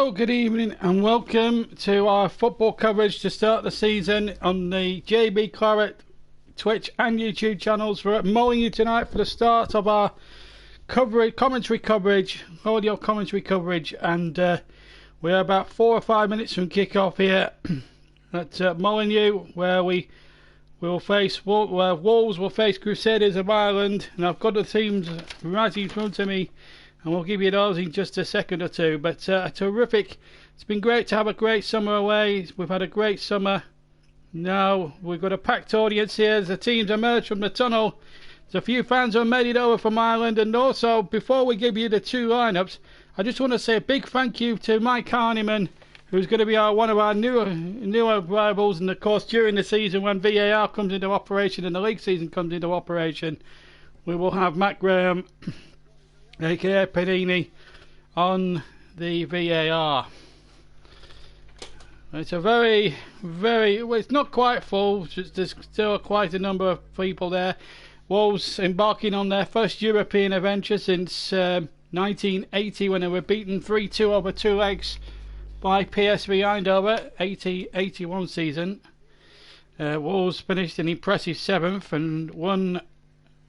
Hello, good evening and welcome to our football coverage to start the season on the JB Claret Twitch and YouTube channels. We're at Molineux tonight for the start of our commentary coverage, audio commentary coverage, and we're about 4 or 5 minutes from kick-off here at Molineux, where Wolves will face Crusaders of Ireland, and I've got the teams right in front of me, and we'll give you those in just a second or two. But it's been great to have a great summer away. We've had a great summer. Now we've got a packed audience here as the teams emerge from the tunnel. There's a few fans who have made it over from Ireland, and also before we give you the two lineups, I just want to say a big thank you to Mike Harniman, who's going to be one of our newer rivals. And of course, during the season, when VAR comes into operation and the league season comes into operation, we will have Matt Graham, aka Panini, on the VAR. It's a very, well, it's not quite full. There's still quite a number of people there. Wolves embarking on their first European adventure since 1980, when they were beaten 3-2 over 2 legs by PSV Eindhoven, 80-81 season. Wolves finished an impressive 7th and won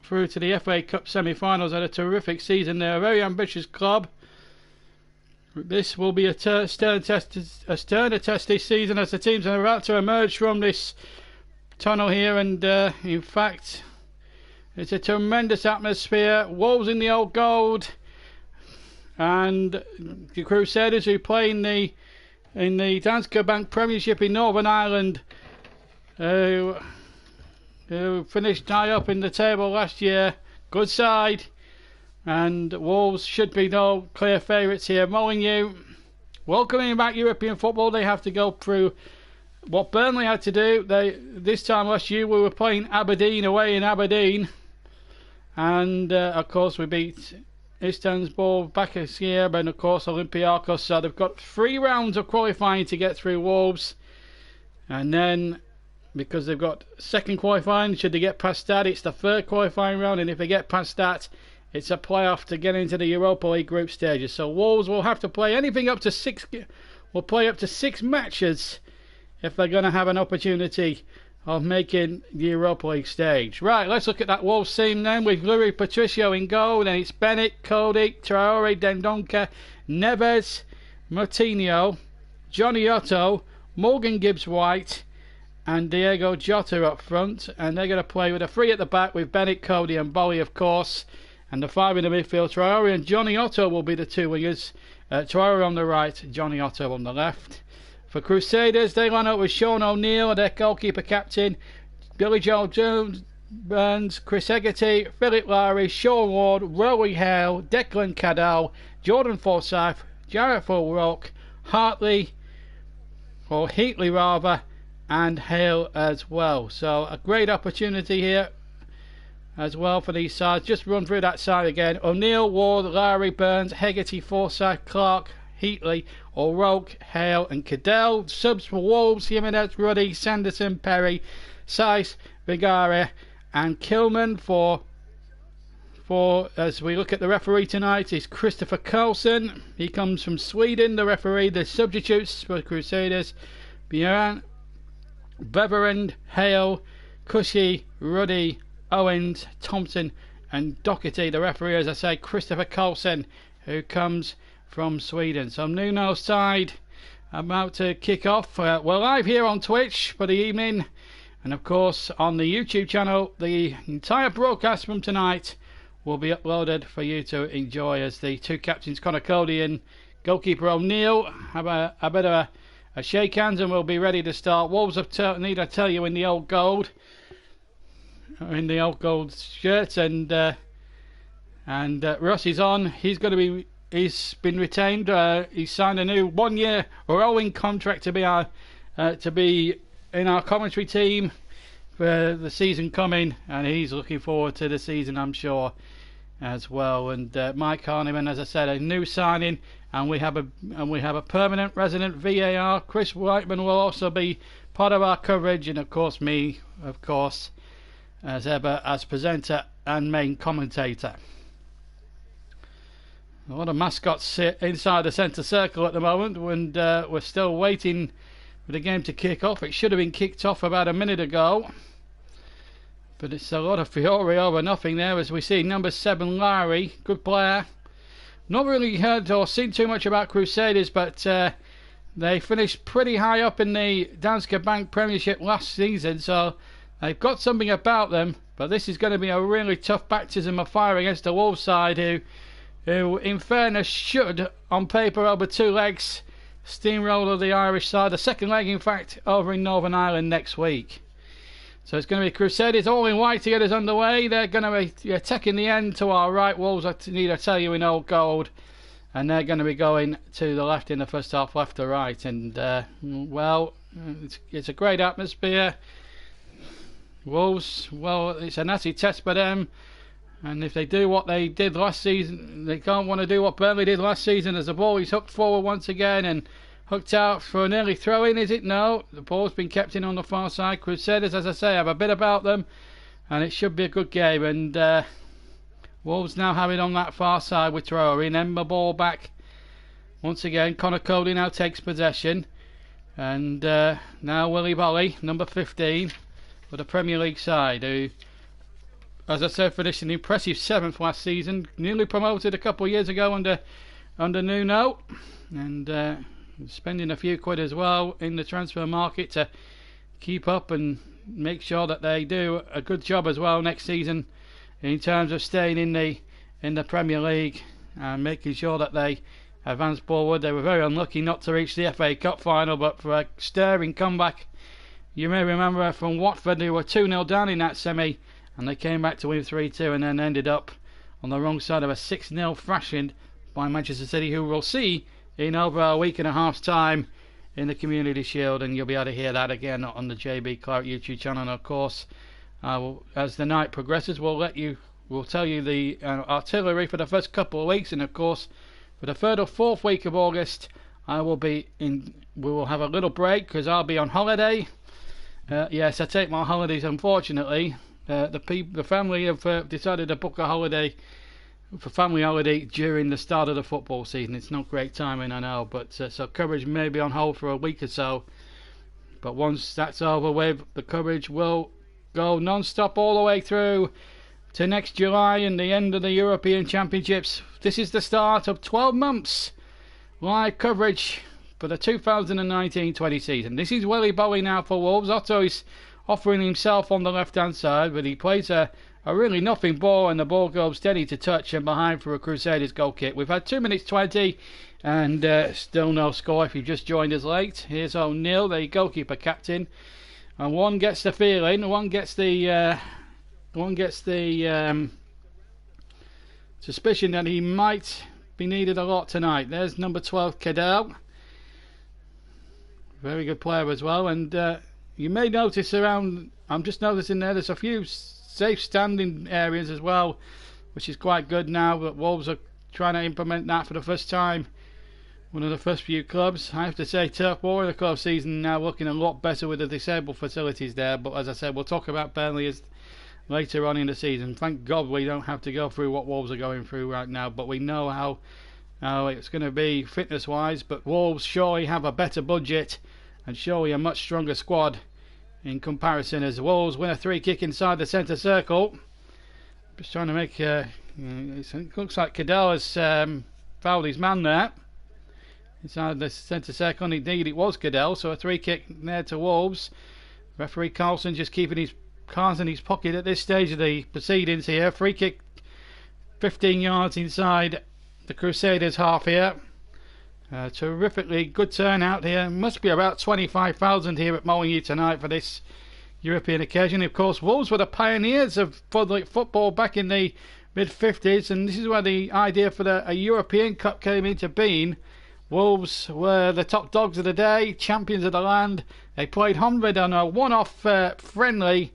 through to the FA Cup semi-finals. Had a terrific season. They're a very ambitious club. This will be a stern test this season, as the teams are about to emerge from this tunnel here, and in fact it's a tremendous atmosphere. Wolves in the old gold, and the Crusaders, who play in the Danske Bank Premiership in Northern Ireland, who finished high up in the table last year. Good side, and Wolves should be no clear favourites here. Molineux, welcoming back European football. They have to go through what Burnley had to do. This time last year we were playing Aberdeen away in Aberdeen, and of course we beat Istanbul back this year, and of course Olympiacos. So they've got 3 rounds of qualifying to get through, Wolves, and then because they've got second qualifying, should they get past that, it's the third qualifying round, and if they get past that, it's a playoff to get into the Europa League group stages. So Wolves will have to play anything up to 6. Will play up to 6 matches if they're going to have an opportunity of making the Europa League stage. Right, let's look at that Wolves team then, with Louis Patricio in goal. Then it's Bennett, Cody, Traore, Dendoncker, Neves, Martinho, Johnny Otto, Morgan Gibbs-White, and Diego Jota up front. And they're going to play with a 3 at the back, with Bennett, Cody and Bolly, of course. And the 5 in the midfield, Traore and Johnny Otto will be the 2 wingers. Traore on the right, Johnny Otto on the left. For Crusaders, they line up with Sean O'Neill, their goalkeeper captain, Billy Joel Jones, Burns, Chris Hegarty, Philip Lowry, Sean Ward, Rory Hale, Declan Cadell, Jordan Forsyth, Jarrett Fulrock, Hartley, or Heatley rather, and Hale as well. So a great opportunity here as well for these sides. Just run through that side again: O'Neill, Ward, Lowry, Burns, Hegarty, Forsyth, Clark, Heatley, O'Rourke, Hale and Cadell. Subs for Wolves: Jimenez, Ruddy, Sanderson, Perry, Seiss, Vigaria and Kilman. For as we look at the referee tonight, is Christopher Carlson. He comes from Sweden, the referee. The substitutes for Crusaders: Björn, Beverend, Hale, Cushy, Ruddy, Owens, Thompson and Doherty. The referee, as I say, Christopher Carlson, who comes from Sweden. So Nuno's side about to kick off. We're live here on Twitch for the evening, and of course on the YouTube channel the entire broadcast from tonight will be uploaded for you to enjoy, as the 2 captains, Conor Cody and goalkeeper O'Neill, have a bit of a shake hands, and we'll be ready to start. Wolves have need I tell you in the old gold shirts, and Russ is on. He's been retained. He's signed a new 1-year rolling contract to be in our commentary team for the season coming, and he's looking forward to the season, I'm sure, as well. And Mike Harniman, as I said, a new signing, and we have a permanent resident VAR. Chris Whiteman will also be part of our coverage, and of course me, of course, as ever, as presenter and main commentator. A lot of mascots sit inside the centre circle at the moment, and we're still waiting for the game to kick off. It should have been kicked off about a minute ago, but it's a lot of fury over nothing there, as we see number 7 Larry, good player. Not really heard or seen too much about Crusaders, but they finished pretty high up in the Danske Bank Premiership last season, so they've got something about them. But this is going to be a really tough baptism of fire against the Wolves side, who in fairness should, on paper, over 2 legs, steamroller the Irish side. The second leg, in fact, over in Northern Ireland next week. So it's going to be Crusaders all in white to get us underway. They're going to be attacking the end to our right. Wolves, I need to tell you, in old gold. And they're going to be going to the left in the first half, left to right. And, well, it's a great atmosphere. Wolves, well, it's a nasty test for them. And if they do what they did last season, they can't want to do what Burnley did last season, as the ball is hooked forward once again and hooked out for an early throw-in, is it? No, the ball's been kept in on the far side. Crusaders, as I say, have a bit about them, and it should be a good game. And Wolves now have it on that far side with Traore, and the ball back once again. Connor Cody now takes possession, and now Willy Bolly, number 15, for the Premier League side, who, as I said, finished an impressive 7th last season, newly promoted a couple of years ago under Nuno, and spending a few quid as well in the transfer market to keep up and make sure that they do a good job as well next season in terms of staying in the Premier League and making sure that they advance forward. They were very unlucky not to reach the FA Cup final, but for a stirring comeback, you may remember, from Watford, who were 2-0 down in that semi, and they came back to win 3-2 and then ended up on the wrong side of a 6-0 thrashing by Manchester City, who we'll see in over a week and a half's time in the Community Shield, and you'll be able to hear that again on the JB Clark YouTube channel. And of course, as the night progresses, we'll tell you the artillery for the first couple of weeks, and of course for the 3rd or 4th week of August we will have a little break because I'll be on holiday. Yes, I take my holidays, unfortunately. The family have decided to book a holiday for family holiday during the start of the football season. It's not great timing, I know, but so coverage may be on hold for a week or so. But once that's over with, the coverage will go non-stop all the way through to next July and the end of the European Championships. This is the start of 12 months live coverage for the 2019-20 season. This is Willy Bolly now for Wolves. Otto is offering himself on the left-hand side, but he plays a really nothing ball, and the ball goes steady to touch and behind for a Crusaders goal kick. We've had 2 minutes 20 and still no score if you've just joined us late. Here's O'Neill, the goalkeeper captain, and one gets the feeling, one gets the suspicion that he might be needed a lot tonight. There's number 12 Cadell, very good player as well. And you may notice around, I'm just noticing there's a few safe standing areas as well, which is quite good now that Wolves are trying to implement that for the first time. One of the first few clubs. I have to say, Turf War in the club season now looking a lot better with the disabled facilities there, but as I said, we'll talk about Burnley later on in the season. Thank God we don't have to go through what Wolves are going through right now, but we know how it's going to be fitness wise. But Wolves surely have a better budget and surely a much stronger squad in comparison, as Wolves win a 3 kick inside the centre circle. Just trying to make it looks like Cadell has fouled his man there inside the centre circle, and indeed it was Cadell. So a 3 kick there to Wolves. Referee Carlson just keeping his cards in his pocket at this stage of the proceedings here. 3 kick 15 yards inside the Crusaders half here. Terrifically good turnout here. Must be about 25,000 here at Molineux tonight for this European occasion. Of course, Wolves were the pioneers of floodlight football back in the mid-50s, and this is where the idea for a European Cup came into being. Wolves were the top dogs of the day, champions of the land. They played Honved on a one-off friendly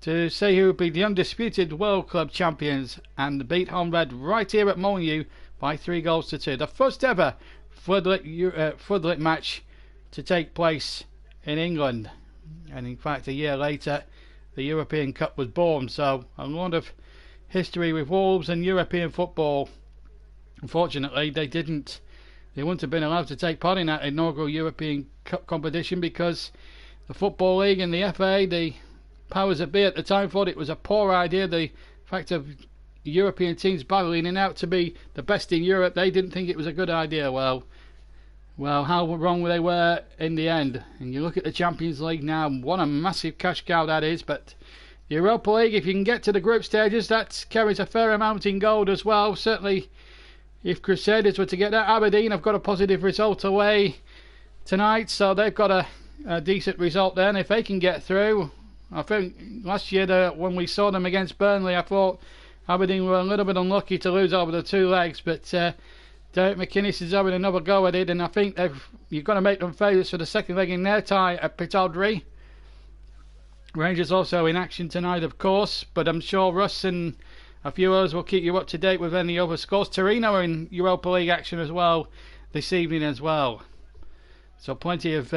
to see who would be the undisputed World Club champions, and beat Honved right here at Molineux by 3-2. The first ever floodlit match to take place in England, and in fact a year later the European Cup was born. So a lot of history with Wolves and European football Unfortunately, they didn't. They wouldn't have been allowed to take part in that inaugural European Cup competition because the Football League and the FA, the powers that be at the time, thought it was a poor idea. The fact of European teams battling it out to be the best in Europe, they didn't think it was a good idea. Well, how wrong they were in the end. And you look at the Champions League now, what a massive cash cow that is. But the Europa League, if you can get to the group stages, that carries a fair amount in gold as well. Certainly, if Crusaders were to get that, Aberdeen have got a positive result away tonight, so they've got a decent result there. And if they can get through, I think last year when we saw them against Burnley, I thought Aberdeen were a little bit unlucky to lose over the 2 legs, but Derek McInnes is having another go at it, and I think you've got to make them favourites for the second leg in their tie at Pittodrie. Rangers also in action tonight, of course, but I'm sure Russ and a few others will keep you up to date with any other scores. Torino are in Europa League action as well this evening as well. So plenty of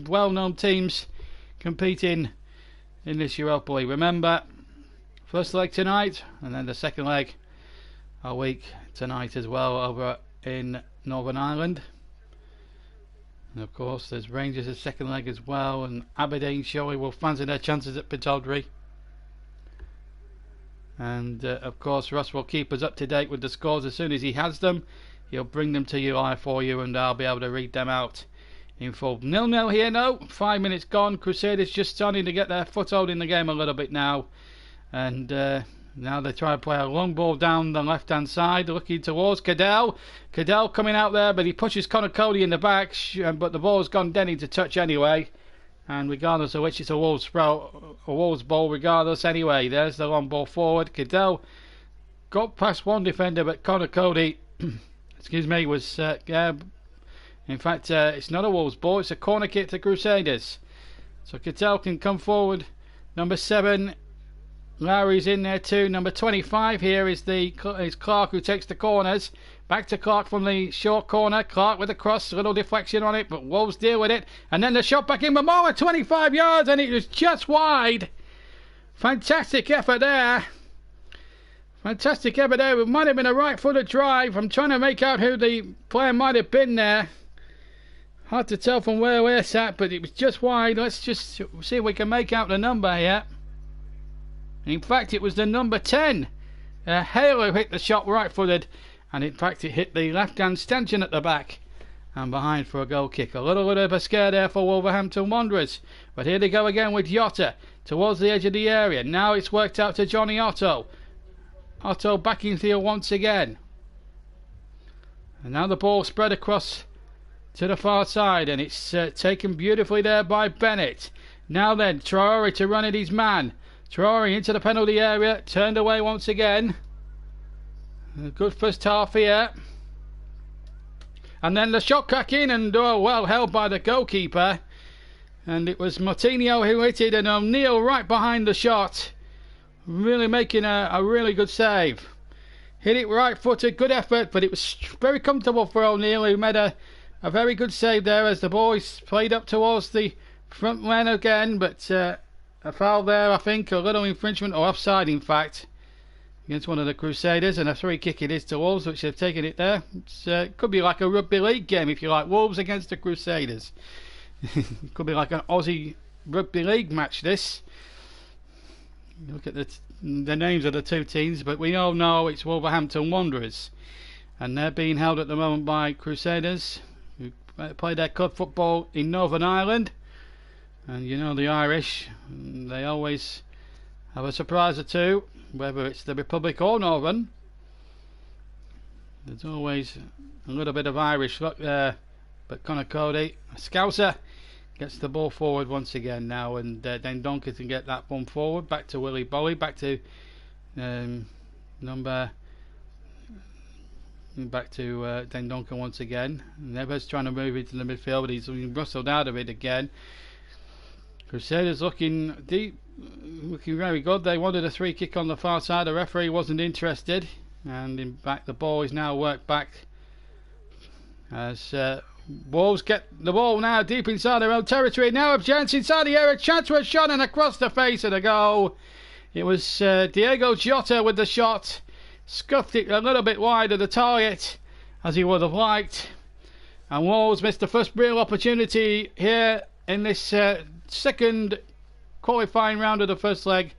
well-known teams competing in this Europa League. Remember, first leg tonight, and then the second leg a week tonight as well over in Northern Ireland. And of course, there's Rangers' second leg as well, and Aberdeen surely will fancy their chances at Pittodrie. And of course, Russ will keep us up to date with the scores as soon as he has them. He'll bring them to you live for you, and I'll be able to read them out in full. 0-0 here now, 5 minutes gone. Crusaders just starting to get their foothold in the game a little bit now. And now they try to play a long ball down the left hand side, looking towards Cadell. Cadell coming out there, but he pushes Connor Cody in the back, but the ball's gone dead into touch anyway. And regardless of which, it's a Wolves ball regardless anyway. There's the long ball forward. Cadell got past one defender, but Connor Cody excuse me, was in fact it's not a Wolves ball, it's a corner kick to Crusaders. So Cadell can come forward. Number 7, Lowry's in there too. Number 25 here is Clark, who takes the corners. Back to Clark from the short corner. Clark with a cross, a little deflection on it, but Wolves deal with it. And then the shot back in, Momoa, 25 yards, and it was just wide. Fantastic effort there. Fantastic effort there. It might have been a right-footed drive. I'm trying to make out who the player might have been there. Hard to tell from where we're sat, but it was just wide. Let's just see if we can make out the number here. In fact, it was the number 10. Halo hit the shot right-footed, and in fact it hit the left-hand stanchion at the back and behind for a goal kick. A little bit of a scare there for Wolverhampton Wanderers, but here they go again with Jota towards the edge of the area. Now it's worked out to Johnny Otto. Otto backing Theo once again, and now the ball spread across to the far side, and it's taken beautifully there by Bennett. Now then, Traore to run at his man. Traore into the penalty area, turned away once again. A good first half here. And then the shot cracking, and well held by the goalkeeper. And it was Martinho who hit it, and O'Neill right behind the shot. Really making a really good save. Hit it right footed, good effort, but it was very comfortable for O'Neill, who made a very good save there as the boys played up towards the front line again, but a foul there, I think, a little infringement, or offside in fact, against one of the Crusaders, and a free kick it is to Wolves, which they've taken it there. It could be like a rugby league game, if you like, Wolves against the Crusaders. It could be like an Aussie rugby league match, this. Look at the names of the two teams, but we all know it's Wolverhampton Wanderers, and they're being held at the moment by Crusaders, who play their club football in Northern Ireland. And you know the Irish, they always have a surprise or two, whether it's the Republic or Northern. There's always a little bit of Irish luck there, but Connor Cody, a Scouser, gets the ball forward once again now, and then Donker can get that one forward, back to Willie Bowie, back to Den Donker once again. Neves trying to move into the midfield, but he's rustled out of it again. Crusaders looking deep, looking very good. They wanted a free kick on the far side. The referee wasn't interested, and in fact the ball is now worked back as Wolves get the ball now deep inside their own territory. Now a chance inside the area, chance for a shot, and across the face of the goal. It was Diego Jota with the shot, scuffed it a little bit wide of the target as he would have liked. And Wolves missed the first real opportunity here in this second qualifying round of the first leg.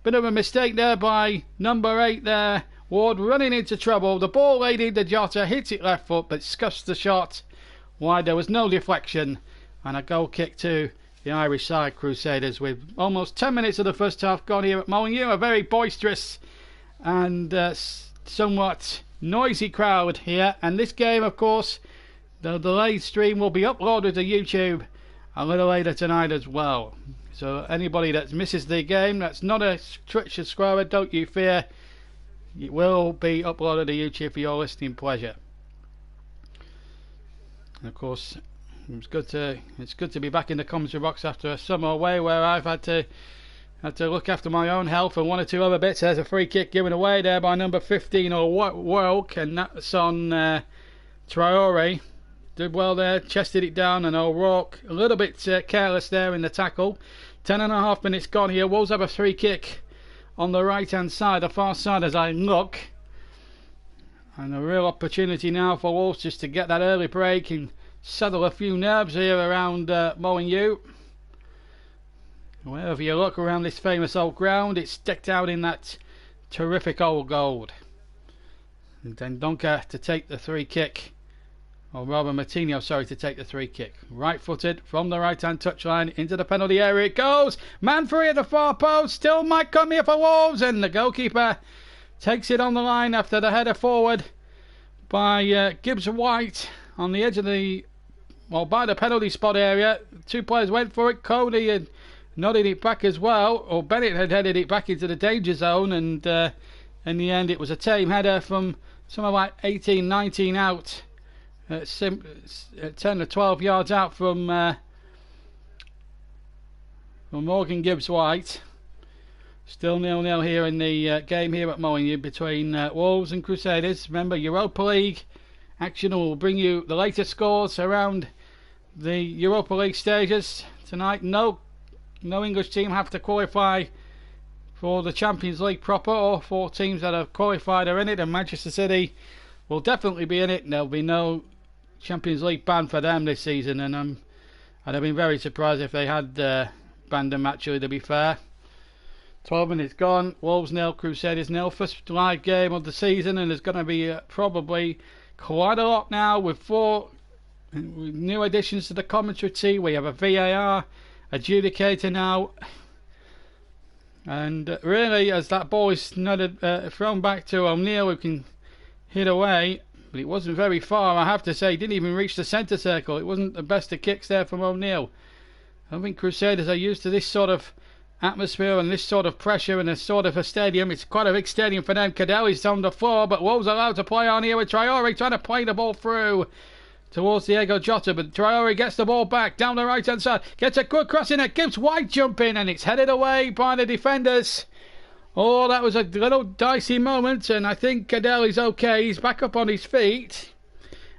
Bit of a mistake there by number 8 there. Ward running into trouble. The ball laid into Jota, hits it left foot, but scuffs the shot wide. There was no deflection. And a goal kick to the Irish side, Crusaders, with almost 10 minutes of the first half gone here at Molineux. A very boisterous and somewhat noisy crowd here. And this game, of course, the delayed stream will be uploaded to YouTube a little later tonight as well. So anybody that misses the game, that's not a Twitch subscriber, don't you fear. It will be uploaded to YouTube for your listening pleasure. And of course, it's good to be back in the commentary box after a summer away where I've had to look after my own health and one or two other bits. There's a free kick given away there by number 15 O'Rourke, and that's on Traore. Did well there, chested it down, and O'Rourke a little bit careless there in the tackle. 10.5 minutes gone here. Wolves have a free kick on the right hand side, the far side as I look. And a real opportunity now for Wolves just to get that early break and settle a few nerves here around Molineux. Wherever you look around this famous old ground, it's decked out in that terrific old gold. And then Donker to take the free kick. Or rather Martinho, sorry, to take the free kick. Right-footed from the right-hand touchline into the penalty area. It goes! Man free at the far post. Still might come here for Wolves. And the goalkeeper takes it on the line after the header forward by Gibbs White on the edge of the... Well, by the penalty spot area. Two players went for it. Cody had nodded it back as well. Or Bennett had headed it back into the danger zone. And in the end, it was a tame header from somewhere like 18, 19 out. 10 or 12 yards out from Morgan Gibbs White. Still 0-0 here in the game here at Molineux between Wolves and Crusaders. Remember, Europa League action will bring you the latest scores around the Europa League stages tonight. No English team have to qualify for the Champions League proper, or for teams that have qualified are in it, and Manchester City will definitely be in it. There'll be no Champions League ban for them this season, and I'd have been very surprised if they had banned them, actually, to be fair. 12 minutes gone. Wolves 0, Crusaders 0. First live game of the season, and there's going to be probably quite a lot now with 4 new additions to the commentary team. We have a VAR adjudicator now, and really, as that ball is nodded, thrown back to O'Neill, who can hit away. But it wasn't very far, I have to say. He didn't even reach the centre circle. It wasn't the best of kicks there from O'Neill. I think Crusaders are used to this sort of atmosphere and this sort of pressure and this sort of a stadium. It's quite a big stadium for them. Cadelli's on the floor, but Wolves allowed to play on here with Traore trying to play the ball through towards Diego Jota. But Traore gets the ball back down the right hand side. Gets a good cross in it. Gives White jump in, and it's headed away by the defenders. Oh, that was a little dicey moment, and I think Cadell is okay. He's back up on his feet,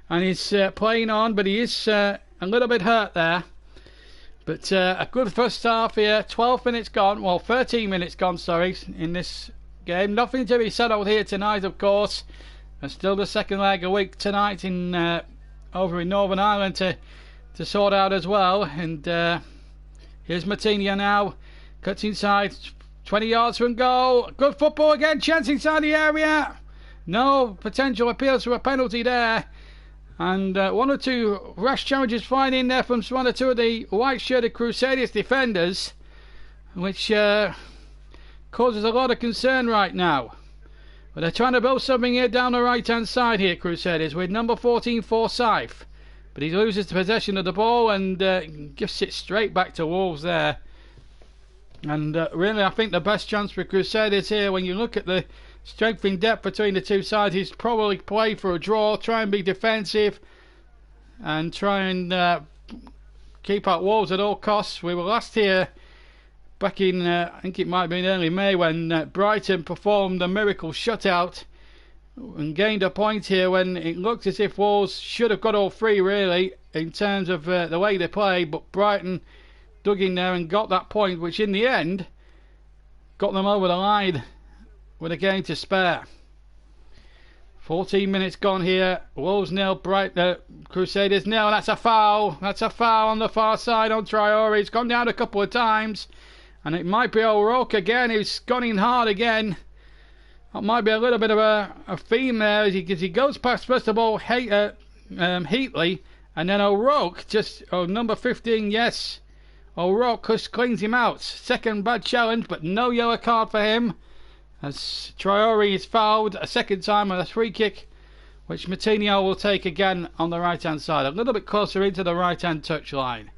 and he's playing on, but he is a little bit hurt there. But a good first half here. 12 minutes gone, well, 13 minutes gone, sorry, in this game. Nothing to be settled here tonight, of course. There's still the second leg a week tonight in over in Northern Ireland to sort out as well. And here's Martinho now, cuts inside. 20 yards from goal. Good football again. Chance inside the area. No potential appeals for a penalty there. And one or two rash challenges flying in there from one or two of the white-shirted Crusaders defenders, which causes a lot of concern right now. But they're trying to build something here down the right-hand side here, Crusaders, with number 14, Forsyth. But he loses the possession of the ball and gives it straight back to Wolves there. And really, I think the best chance for Crusaders here, when you look at the strength in depth between the two sides, is probably play for a draw, try and be defensive, and try and keep out Wolves at all costs. We were last here back in, I think it might have been early May, when Brighton performed a miracle shutout and gained a point here when it looked as if Wolves should have got all three, really, in terms of the way they played, but Brighton dug in there and got that point, which in the end got them over the line with a game to spare. 14 minutes gone here. Wolves nil, Crusaders nil. That's a foul. That's a foul on the far side on Traore. He's gone down a couple of times. And it might be O'Rourke again. He's gone in hard again. That might be a little bit of a theme there as he goes past, first of all, Heatley. And then O'Rourke, number 15, yes. O'Rourke just cleans him out. Second bad challenge, but no yellow card for him. As Traore is fouled a second time on a free kick, which Moutinho will take again on the right hand side. A little bit closer into the right hand touch line.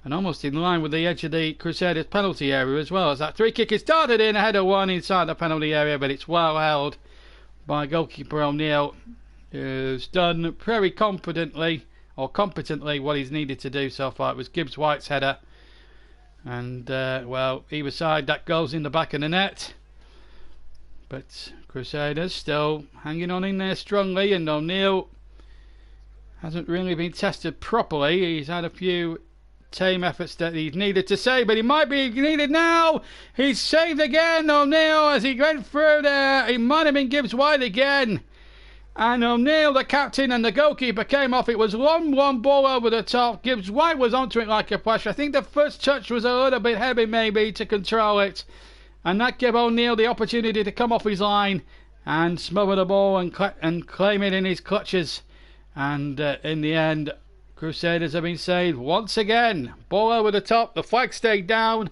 And almost in line with the edge of the Crusaders penalty area as well. As that free kick is started in ahead of one inside the penalty area, but it's well held by goalkeeper O'Neill, who's done very competently what he's needed to do so far. It was Gibbs White's header. And, well, either side, that goes in the back of the net. But Crusaders still hanging on in there strongly, and O'Neill hasn't really been tested properly. He's had a few tame efforts that he's needed to save, but he might be needed now. He's saved again, O'Neill, as he went through there. It might have been Gibbs White again. And O'Neill, the captain, and the goalkeeper came off. It was 1-1 ball over the top. Gibbs White was onto it like a flash. I think the first touch was a little bit heavy maybe to control it. And that gave O'Neill the opportunity to come off his line and smother the ball and claim it in his clutches. And in the end, Crusaders have been saved once again. Ball over the top, the flag stayed down,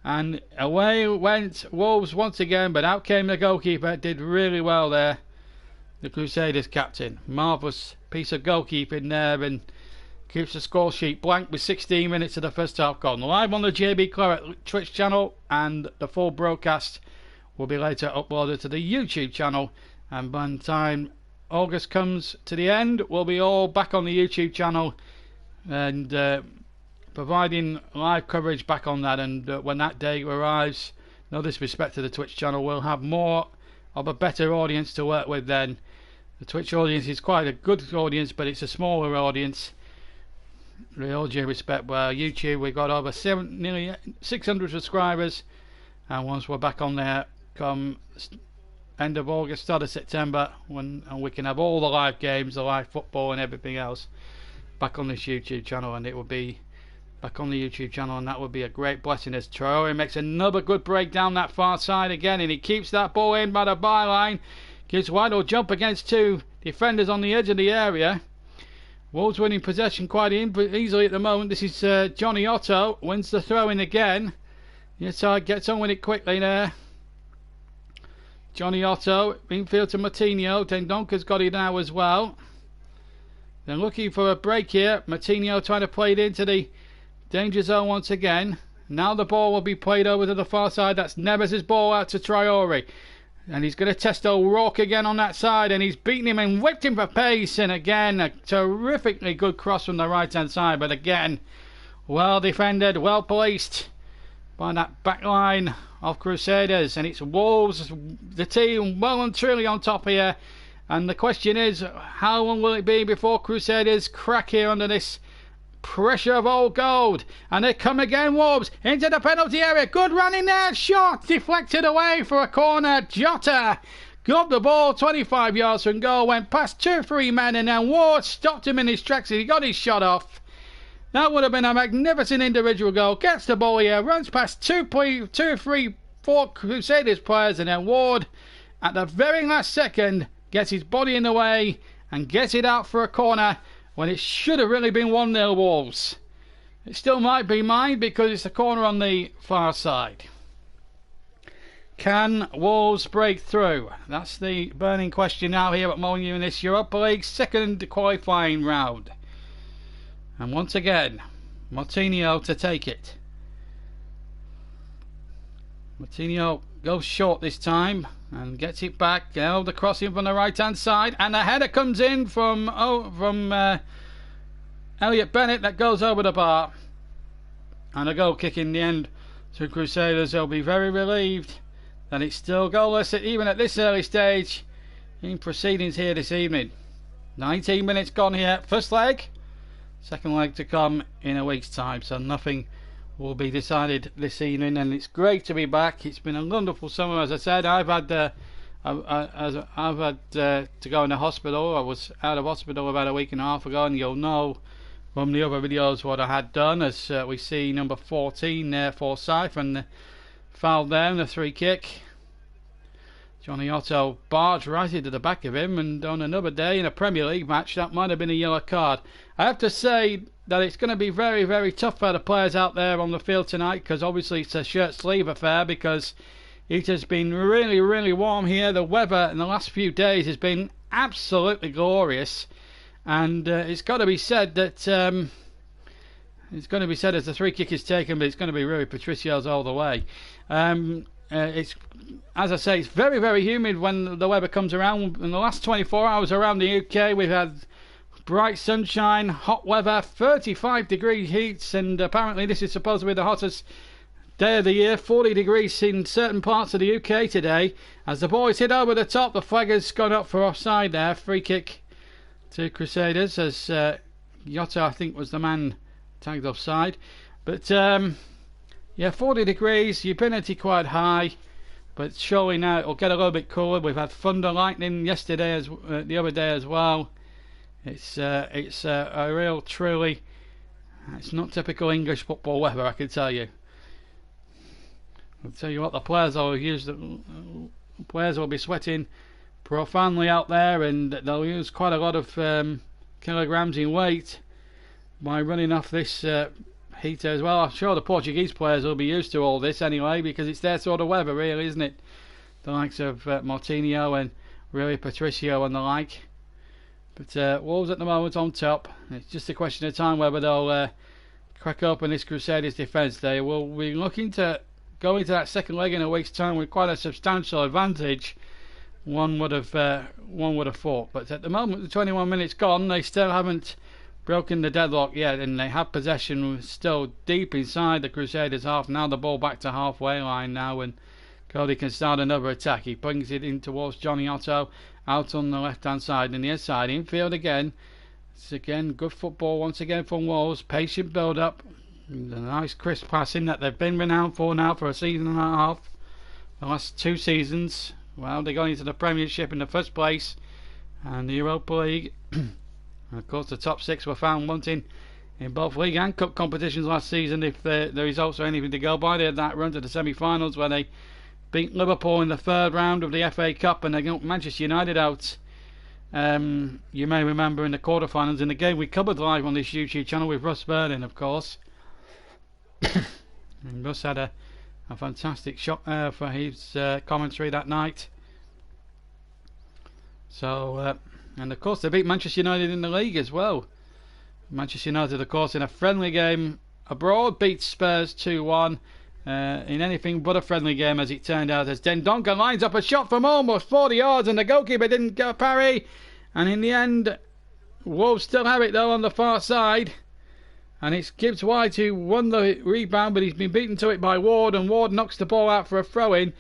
and away went Wolves once again. But out came the goalkeeper, did really well there. The Crusaders captain. Marvellous piece of goalkeeping there, and keeps the score sheet blank with 16 minutes of the first half gone. Live on the JB Claret Twitch channel, and the full broadcast will be later uploaded to the YouTube channel. And by the time August comes to the end, we'll be all back on the YouTube channel and providing live coverage back on that. And when that day arrives, no disrespect to the Twitch channel, we'll have more of a better audience to work with then. The Twitch audience is quite a good audience, but it's a smaller audience. With all due respect, where YouTube we've got over nearly 600 subscribers, and once we're back on there come end of August, start of September, and we can have all the live games, the live football and everything else back on this YouTube channel, and it will be back on the YouTube channel, and that would be a great blessing. As Traore makes another good break down that far side again, and he keeps that ball in by the byline. Gives White will jump against two defenders on the edge of the area. Wolves winning possession quite easily at the moment. This is Johnny Otto, wins the throw in again. Inside, gets on with it quickly there. Johnny Otto, infield to Moutinho. Tendonka's got it now as well. They're looking for a break here. Moutinho trying to play it into the danger zone once again. Now the ball will be played over to the far side. That's Neves' ball out to Traore. And he's going to test O'Rourke again on that side, and he's beaten him and whipped him for pace. And again, a terrifically good cross from the right hand side, but again, well defended, well policed by that back line of Crusaders. And it's Wolves, the team, well and truly on top here. And the question is, how long will it be before Crusaders crack here under this pressure of old gold? And they come again, Wolves, into the penalty area. Good run in there, shot deflected away for a corner. Jota got the ball 25 yards from goal, went past 2-3 men, and then Ward stopped him in his tracks and he got his shot off. That would have been a magnificent individual goal. Gets the ball here, runs past 4 Crusaders players, and then Ward at the very last second gets his body in the way and gets it out for a corner, when it should have really been 1-0 Wolves. It still might be mine because it's a corner on the far side. Can Wolves break through? That's the burning question now here at Molineux in this Europa League second qualifying round. And once again, Moutinho to take it. Moutinho goes short this time and gets it back. The crossing from the right hand side, and the header comes in from Elliot Bennett that goes over the bar, and a goal kick in the end to Crusaders. They'll be very relieved that it's still goalless even at this early stage in proceedings here this evening. 19 minutes gone here, first leg, second leg to come in a week's time, so nothing will be decided this evening. And it's great to be back. It's been a wonderful summer, as I said. I've had a I've had to go in the hospital. I was out of hospital about a week and a half ago, and you'll know from the other videos what I had done. As we see number 14 there, Forsyth, and the foul down, the free kick. Johnny Otto barged right into the back of him, and on another day in a Premier League match, that might have been a yellow card. I have to say that it's going to be very, very tough for the players out there on the field tonight, because obviously it's a shirt sleeve affair, because it has been really, really warm here. The weather in the last few days has been absolutely glorious, and it's got to be said that it's going to be said as the free kick is taken, but it's going to be Rui Patricio's all the way. It's, as I say, it's very, very humid when the weather comes around. In the last 24 hours around the UK, we've had bright sunshine, hot weather, 35 degree heats, and apparently this is supposed to be the hottest day of the year. 40 degrees in certain parts of the UK today. As the boys hit over the top, the flag has gone up for offside there. Free kick to Crusaders, as Yotta, I think, was the man tagged offside. But yeah, 40 degrees, humidity quite high, but surely now it'll get a little bit cooler. We've had thunder, lightning yesterday, as the other day as well. It's a real, truly, it's not typical English football weather, I can tell you. I'll tell you what, the players will be sweating profoundly out there, and they'll use quite a lot of kilograms in weight by running off this heater as well. I'm sure the Portuguese players will be used to all this anyway, because it's their sort of weather, really, isn't it? The likes of Martinho and Rui Patricio and the like. But Wolves at the moment on top. It's just a question of time whether they'll crack open this Crusaders defence. They will be looking to go into that second leg in a week's time with quite a substantial advantage. One would have thought. But at the moment, the 21 minutes gone, they still haven't broken the deadlock yet, and they have possession still deep inside the Crusaders half. Now the ball back to halfway line now, and Cody can start another attack. He brings it in towards Johnny Otto, out on the left hand side, and the inside infield again. It's again good football once again from Wolves. Patient build up, and a nice crisp passing that they've been renowned for now for a season and a half, the last 2 seasons. Well, they got into the Premiership in the first place and the Europa League. And of course the top 6 were found wanting in both league and cup competitions last season, if the results are anything to go by. They had that run to the semi-finals where they beat Liverpool in the 3rd round of the FA Cup, and they got Manchester United out. You may remember in the quarter-finals, in the game we covered live on this YouTube channel with Russ Vernon, of course. And Russ had a fantastic shot for his commentary that night. So and of course they beat Manchester United in the league as well. Manchester United, of course, in a friendly game abroad, beat Spurs 2-1 in anything but a friendly game, as it turned out, as Dendoncker lines up a shot from almost 40 yards and the goalkeeper didn't get a parry, and in the end Wolves still have it though on the far side, and it's Gibbs White who won the rebound, but he's been beaten to it by Ward, and Ward knocks the ball out for a throw-in.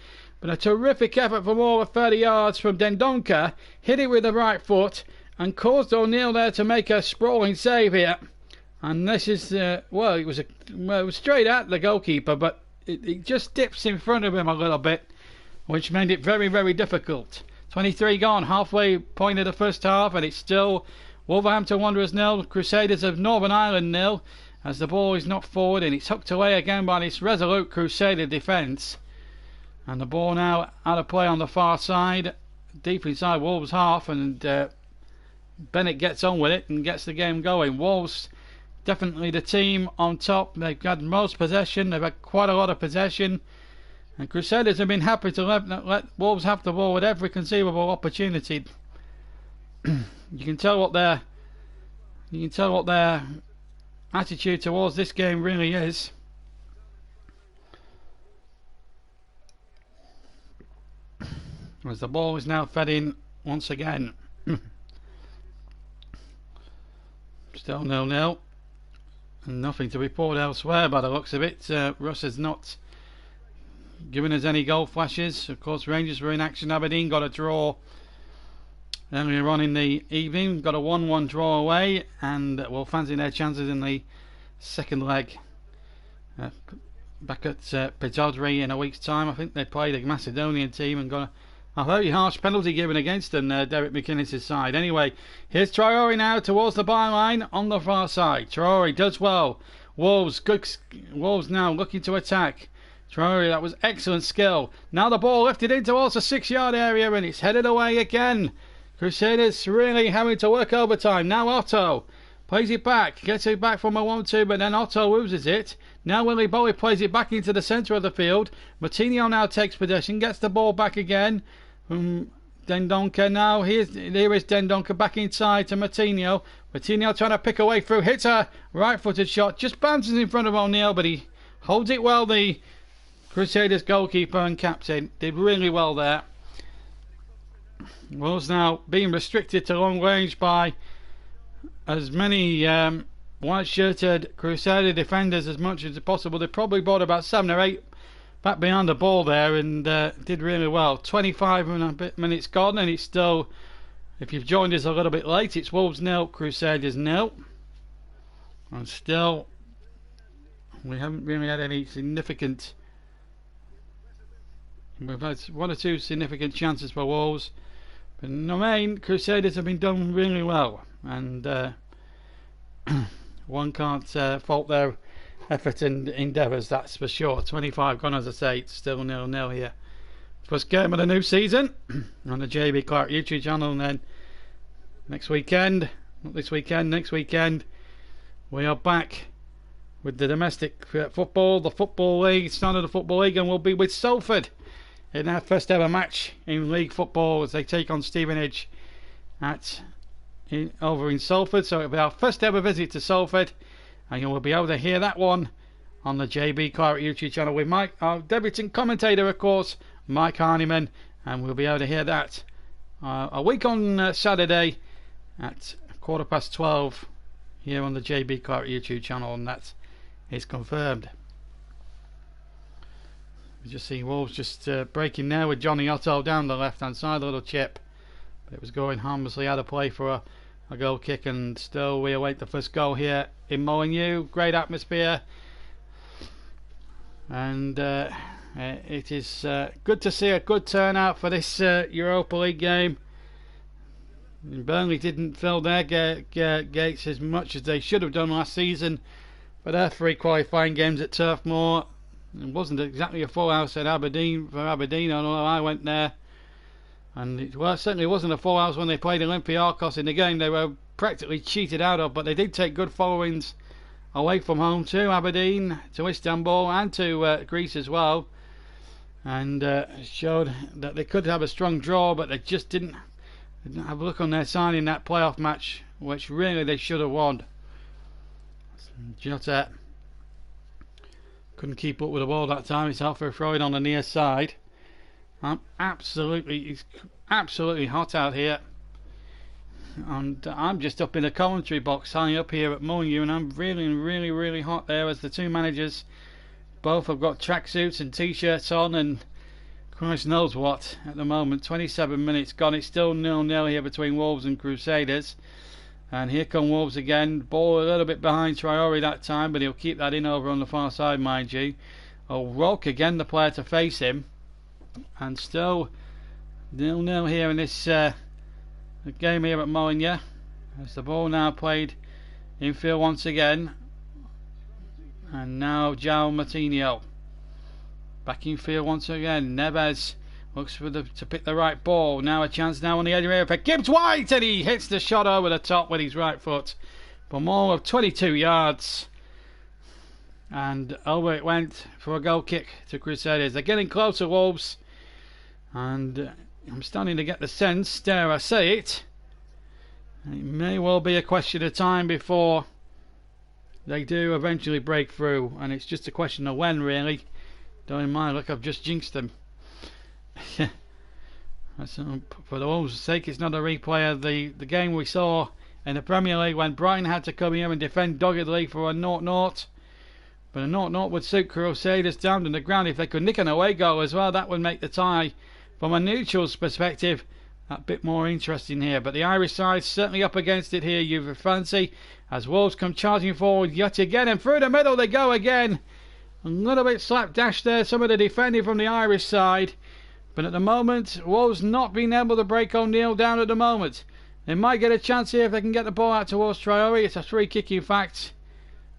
But a terrific effort from over 30 yards from Dendoncker, hit it with the right foot and caused O'Neill there to make a sprawling save here. And this is, well, it was straight at the goalkeeper, but it just dips in front of him a little bit, which made it very, very difficult. 23 gone, halfway point of the first half, and it's still Wolverhampton Wanderers 0, Crusaders of Northern Ireland 0, as the ball is knocked forward and it's hooked away again by this resolute Crusader defence. And the ball now out of play on the far side, deep inside Wolves' half, and Bennett gets on with it and gets the game going. Wolves definitely the team on top. They've had most possession, they've had quite a lot of possession, and Crusaders have been happy to let Wolves have the ball with every conceivable opportunity. You can tell what their attitude towards this game really is. As the ball is now fed in once again. Still 0-0, and nothing to report elsewhere by the looks of it. Russ has not given us any goal flashes. Of course, Rangers were in action. Aberdeen got a draw earlier on in the evening, got a 1-1 draw away, and will fancy their chances in the second leg. Back at Pittodrie in a week's time. I think they played a Macedonian team and got A very harsh penalty given against them, Derek McInnes' side. Anyway, here's Traore now towards the byline on the far side. Traore does well. Wolves now looking to attack. Traore, that was excellent skill. Now the ball lifted in towards the 6-yard area and it's headed away again. Crusaders really having to work overtime. Now Otto plays it back, gets it back from a 1-2, but then Otto loses it. Now Willy Boly plays it back into the centre of the field. Martinho now takes possession, gets the ball back again. Dendoncker now. Here is Dendoncker back inside to Martinho. Martinho trying to pick away through, hits a right-footed shot, just bounces in front of O'Neill, but he holds it well. The Crusaders goalkeeper and captain did really well there. Wolves now being restricted to long range by as many white-shirted Crusader defenders as much as possible. They probably brought about 7 or 8 back behind the ball there and did really well. 25 and a bit minutes gone, and it's still, if you've joined us a little bit late, it's Wolves 0, Crusaders 0. And still, we haven't really had any significant. We've had 1 or 2 significant chances for Wolves, but in the main, Crusaders have been done really well, and one can't fault their effort and endeavours, that's for sure. 25 gone, as I say, it's still 0-0 here. First game of the new season on the JB Clark YouTube channel, and then next weekend, not this weekend, next weekend, we are back with the domestic football, the Football League, start of the Football League, and we'll be with Salford in our first ever match in League Football as they take on Stevenage over in Salford. So it'll be our first ever visit to Salford, and you will be able to hear that one on the JB Clark YouTube channel with Mike, our debutant commentator, of course, Mike Harniman, and we'll be able to hear that a week on Saturday at 12:15 here on the JB Clark YouTube channel, and that is confirmed. You just see Wolves just breaking there with Johnny Otto down the left hand side, a little chip, but it was going harmlessly out of play for a goal kick, and still we await the first goal here in Molineux. Great atmosphere, and it is good to see a good turnout for this Europa League game. Burnley didn't fill their gates as much as they should have done last season for their 3 qualifying games at Turf Moor. It wasn't exactly a full house at Aberdeen for Aberdeen, although I went there. And it certainly wasn't a full house when they played Olympiacos in the game they were practically cheated out of, but they did take good followings away from home to Aberdeen, to Istanbul and to Greece as well, and showed that they could have a strong draw, but they just didn't have a look on their side in that playoff match, which really they should have won. Jota couldn't keep up with the ball that time. It's out for a throw-in on the near side. It's absolutely hot out here, and I'm just up in the commentary box high up here at Molineux, and I'm really hot there, as the 2 managers both have got tracksuits and t-shirts on and Christ knows what at the moment. 27 minutes gone, it's still 0-0 here between Wolves and Crusaders, and here come Wolves again. Ball a little bit behind Traore that time, but he'll keep that in over on the far side, mind you. O'Rourke again the player to face him, and still 0-0 here in this game here at Molineux, as the ball now played infield once again, and now João Martinho back infield once again. Neves looks for to pick the right ball. Now a chance now on the edge area for Gibbs White, and he hits the shot over the top with his right foot for more of 22 yards, and over it went for a goal kick to Crusaders. They're getting closer, Wolves, and I'm starting to get the sense, dare I say it may well be a question of time before they do eventually break through, and it's just a question of when, really. Don't mind, look, I've just jinxed them. For the Wolves' sake, it's not a replay of the game we saw in the Premier League when Brighton had to come here and defend doggedly for a 0-0. But a 0-0 would suit Crusaders down to the ground. If they could nick an away goal as well, that would make the tie, from a neutral's perspective, a bit more interesting here. But the Irish side certainly up against it here, you would fancy, as Wolves come charging forward yet again, and through the middle they go again. A little bit slapdash there, some of the defending from the Irish side, But at the moment, Wolves not being able to break O'Neill down at the moment. They might get a chance here if they can get the ball out towards Traore. It's a free kick in fact.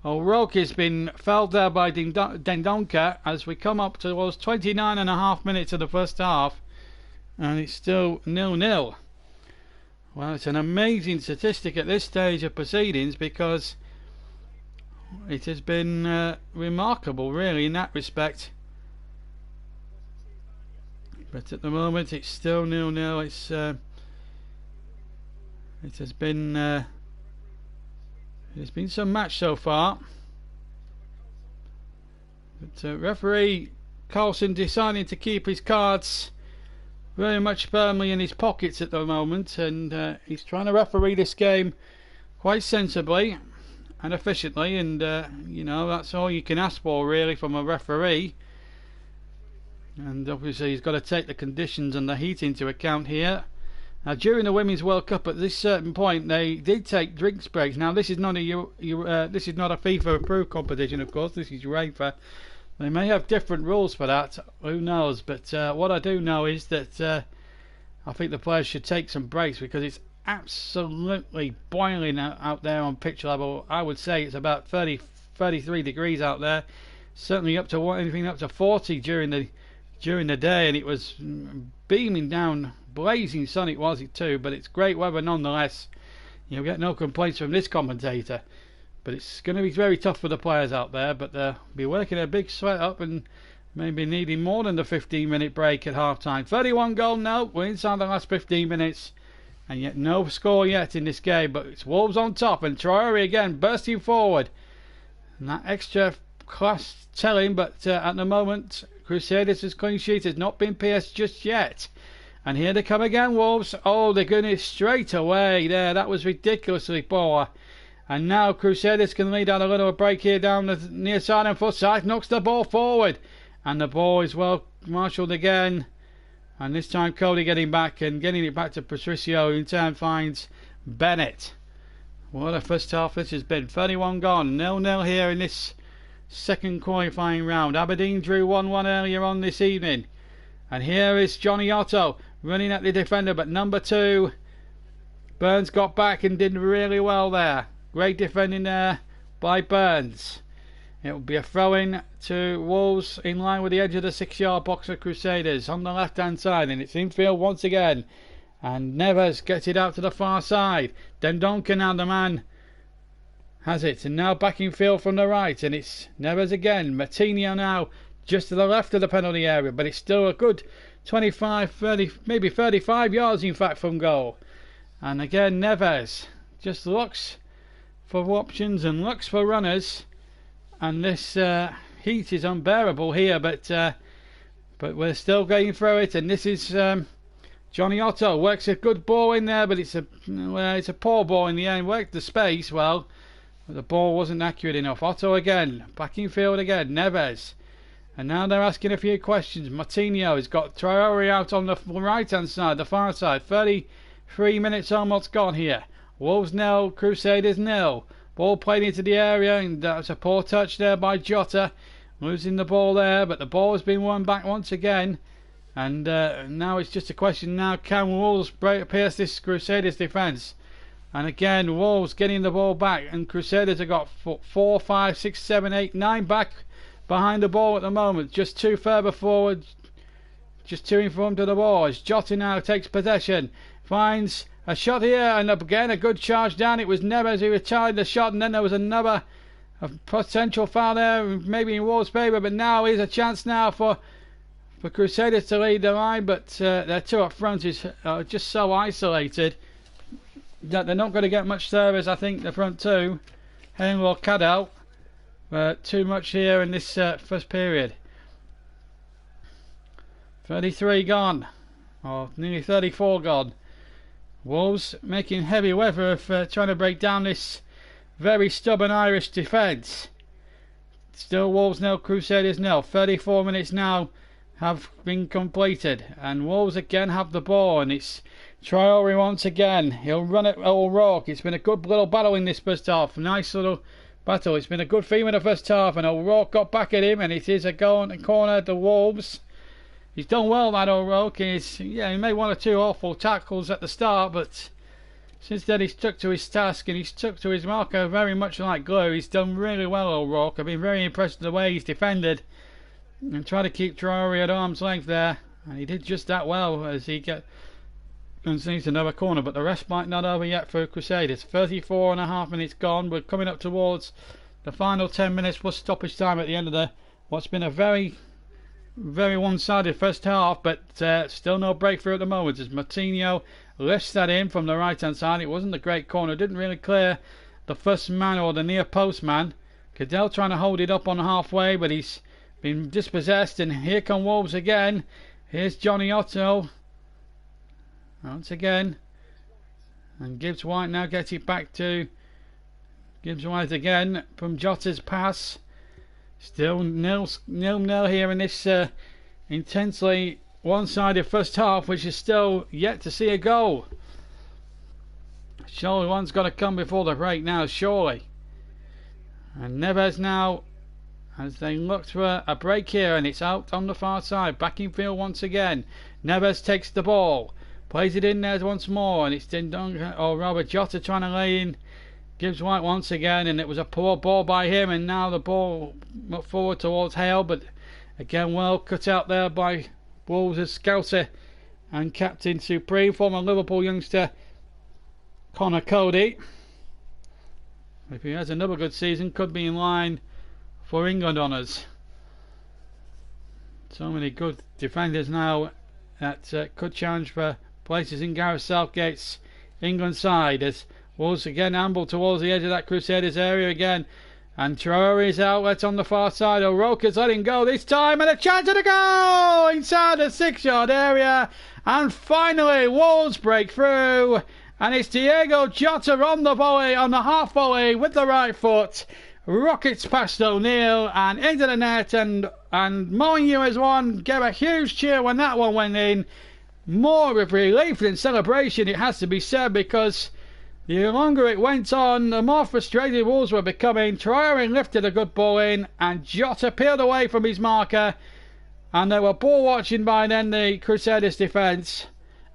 O'Rourke has been felled there by Dendoncker as we come up towards 29.5 minutes of the first half. And it's still 0-0. Well, it's an amazing statistic at this stage of proceedings because it has been remarkable really in that respect. But at the moment it's still 0-0. There's been some match so far. But referee Carlson deciding to keep his cards very much firmly in his pockets at the moment, and he's trying to referee this game quite sensibly and efficiently, and you know, that's all you can ask for really from a referee. And obviously he's got to take the conditions and the heat into account here. Now during the Women's World Cup at this certain point they did take drinks breaks. Now this is not a this is not a FIFA approved competition, of course. This is UEFA. They may have different rules for that, who knows, but what I do know is that I think the players should take some breaks because it's absolutely boiling out there on pitch level. I would say it's about 33 degrees out there, certainly up to anything up to 40 during the day, and it was beaming down, blazing sun it was too, but it's great weather nonetheless. You'll get no complaints from this commentator. But it's going to be very tough for the players out there, but they'll be working a big sweat up and maybe needing more than the 15-minute break at half-time. 31 goal now, we're inside the last 15 minutes, and yet no score yet in this game, but it's Wolves on top, and Traore again bursting forward. And that extra class telling, but at the moment, Crusaders' clean sheet has not been pierced just yet. And here they come again, Wolves. Oh, they're going it straight away there. That was ridiculously poor. And now Crusaders can lead out a little break here down the near side, and Forsyth knocks the ball forward. And the ball is well marshalled again. And this time Cody getting back and getting it back to Patricio, who in turn finds Bennett. What a first half this has been. 31 gone. 0-0 here in this second qualifying round. Aberdeen drew 1-1 earlier on this evening. And here is Johnny Otto running at the defender, but number 2, Burns, got back and did really well there. Great defending there by Burns. It will be a throw-in to Wolves in line with the edge of the 6-yard box of Crusaders on the left-hand side, and it's infield once again. And Neves gets it out to the far side. Dendoncker now the man has it, and now back in field from the right, and it's Neves again. Martinho now just to the left of the penalty area, but it's still a good 25, 30, maybe 35 yards in fact from goal. And again Neves just looks for options and looks for runners, and this heat is unbearable here, but we're still going through it. And this is Johnny Otto works a good ball in there, but it's a poor ball in the end. Worked the space well, but the ball wasn't accurate enough. Otto again, back in field again, Neves, and now they're asking a few questions. Martinho has got Traore out on the right hand side, the far side. 33 minutes almost gone here. Wolves 0, Crusaders 0. Ball played into the area, and that's a poor touch there by Jota, losing the ball there, but the ball has been won back once again. And now it's just a question now, can Wolves pierce this Crusaders defence? And again Wolves getting the ball back, and Crusaders have got 4, 5, 6, 7, 8, 9 back behind the ball at the moment, just 2 further forward, just 2 in front of the ball as Jota now takes possession, finds a shot here, and again a good charge down. It was Neves who retired the shot, and then there was another potential foul there, maybe in Wolves' favour, but now is a chance now for Crusaders to lead the line, but their 2 up front is just so isolated that they're not going to get much service. I think the front 2, Henry Cadell, too much here in this first period. 33 gone, or nearly 34 gone. Wolves making heavy weather of trying to break down this very stubborn Irish defence. Still Wolves 0, Crusaders 0. 34 minutes now have been completed, and Wolves again have the ball, and it's Traore once again. He'll run at O'Rourke. It's been a good little battle in this first half. Nice little battle. It's been a good theme in the first half, and O'Rourke got back at him, and it is a goal in the corner to Wolves. he's done well, that O'Rourke. He made one or two awful tackles at the start, but since then he's stuck to his task and he's stuck to his marker very much like glue. He's done really well, O'Rourke. I've been very impressed with the way he's defended and tried to keep Traore at arm's length there, and he did just that well as he concedes another corner. But the respite not over yet for Crusaders. 34.5 minutes gone. We're coming up towards the final 10 minutes plus stoppage time at the end of what's been a very one-sided first half, but still no breakthrough at the moment as Martinho lifts that in from the right hand side. It wasn't a great corner, didn't really clear the first man or the near post man. Cadell trying to hold it up on halfway, but he's been dispossessed, and here come Wolves again. Here's Johnny Otto once again, and Gibbs White now gets it back to Gibbs White again from Jota's pass. Still nil here in this intensely one-sided first half, which is still yet to see a goal. Surely one's got to come before the break now, surely. And Neves now, as they look for a break here, and it's out on the far side, back in field once again. Neves takes the ball, plays it in there once more, and it's Dendonga, or Robert Jota trying to lay in Gibbs White once again, and it was a poor ball by him, and now the ball forward towards Hale, but again well cut out there by Wolves' scouser and captain supreme, former Liverpool youngster Connor Cody. If he has another good season, could be in line for England honours. So many good defenders now that could challenge for places in Gareth Southgate's England side, as Wolves again amble towards the edge of that Crusaders area again, and Traore's outlet on the far side. O'Rourke's letting go this time, and a chance at a goal inside the 6-yard area, and finally Wolves break through, and it's Diego Jota on the volley, on the half volley with the right foot, rockets past O'Neill and into the net, and Molineux has won. Gave a huge cheer when that one went in. More of relief than celebration, it has to be said, because the longer it went on, the more frustrated Wolves were becoming. Traore lifted a good ball in, and Jota peeled away from his marker, and they were ball watching by then, the Crusaders defence.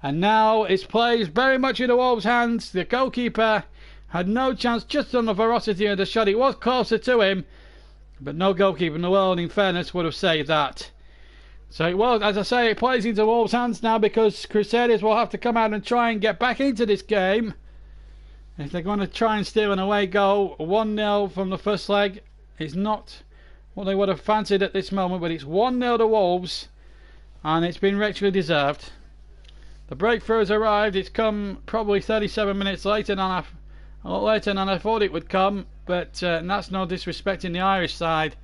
And now it's played very much in the Wolves' hands. The goalkeeper had no chance, just on the ferocity of the shot. It was closer to him, but no goalkeeper in the world, in fairness, would have saved that. So it was, as I say, it plays into Wolves' hands now, because Crusaders will have to come out and try and get back into this game. If they're going to try and steal an away goal, 1-0 from the first leg is not what they would have fancied at this moment, but it's 1-0 to Wolves, and it's been richly deserved. The breakthrough has arrived. It's come probably 37 minutes later than a lot later than I thought it would come, but and that's no disrespect in the Irish side.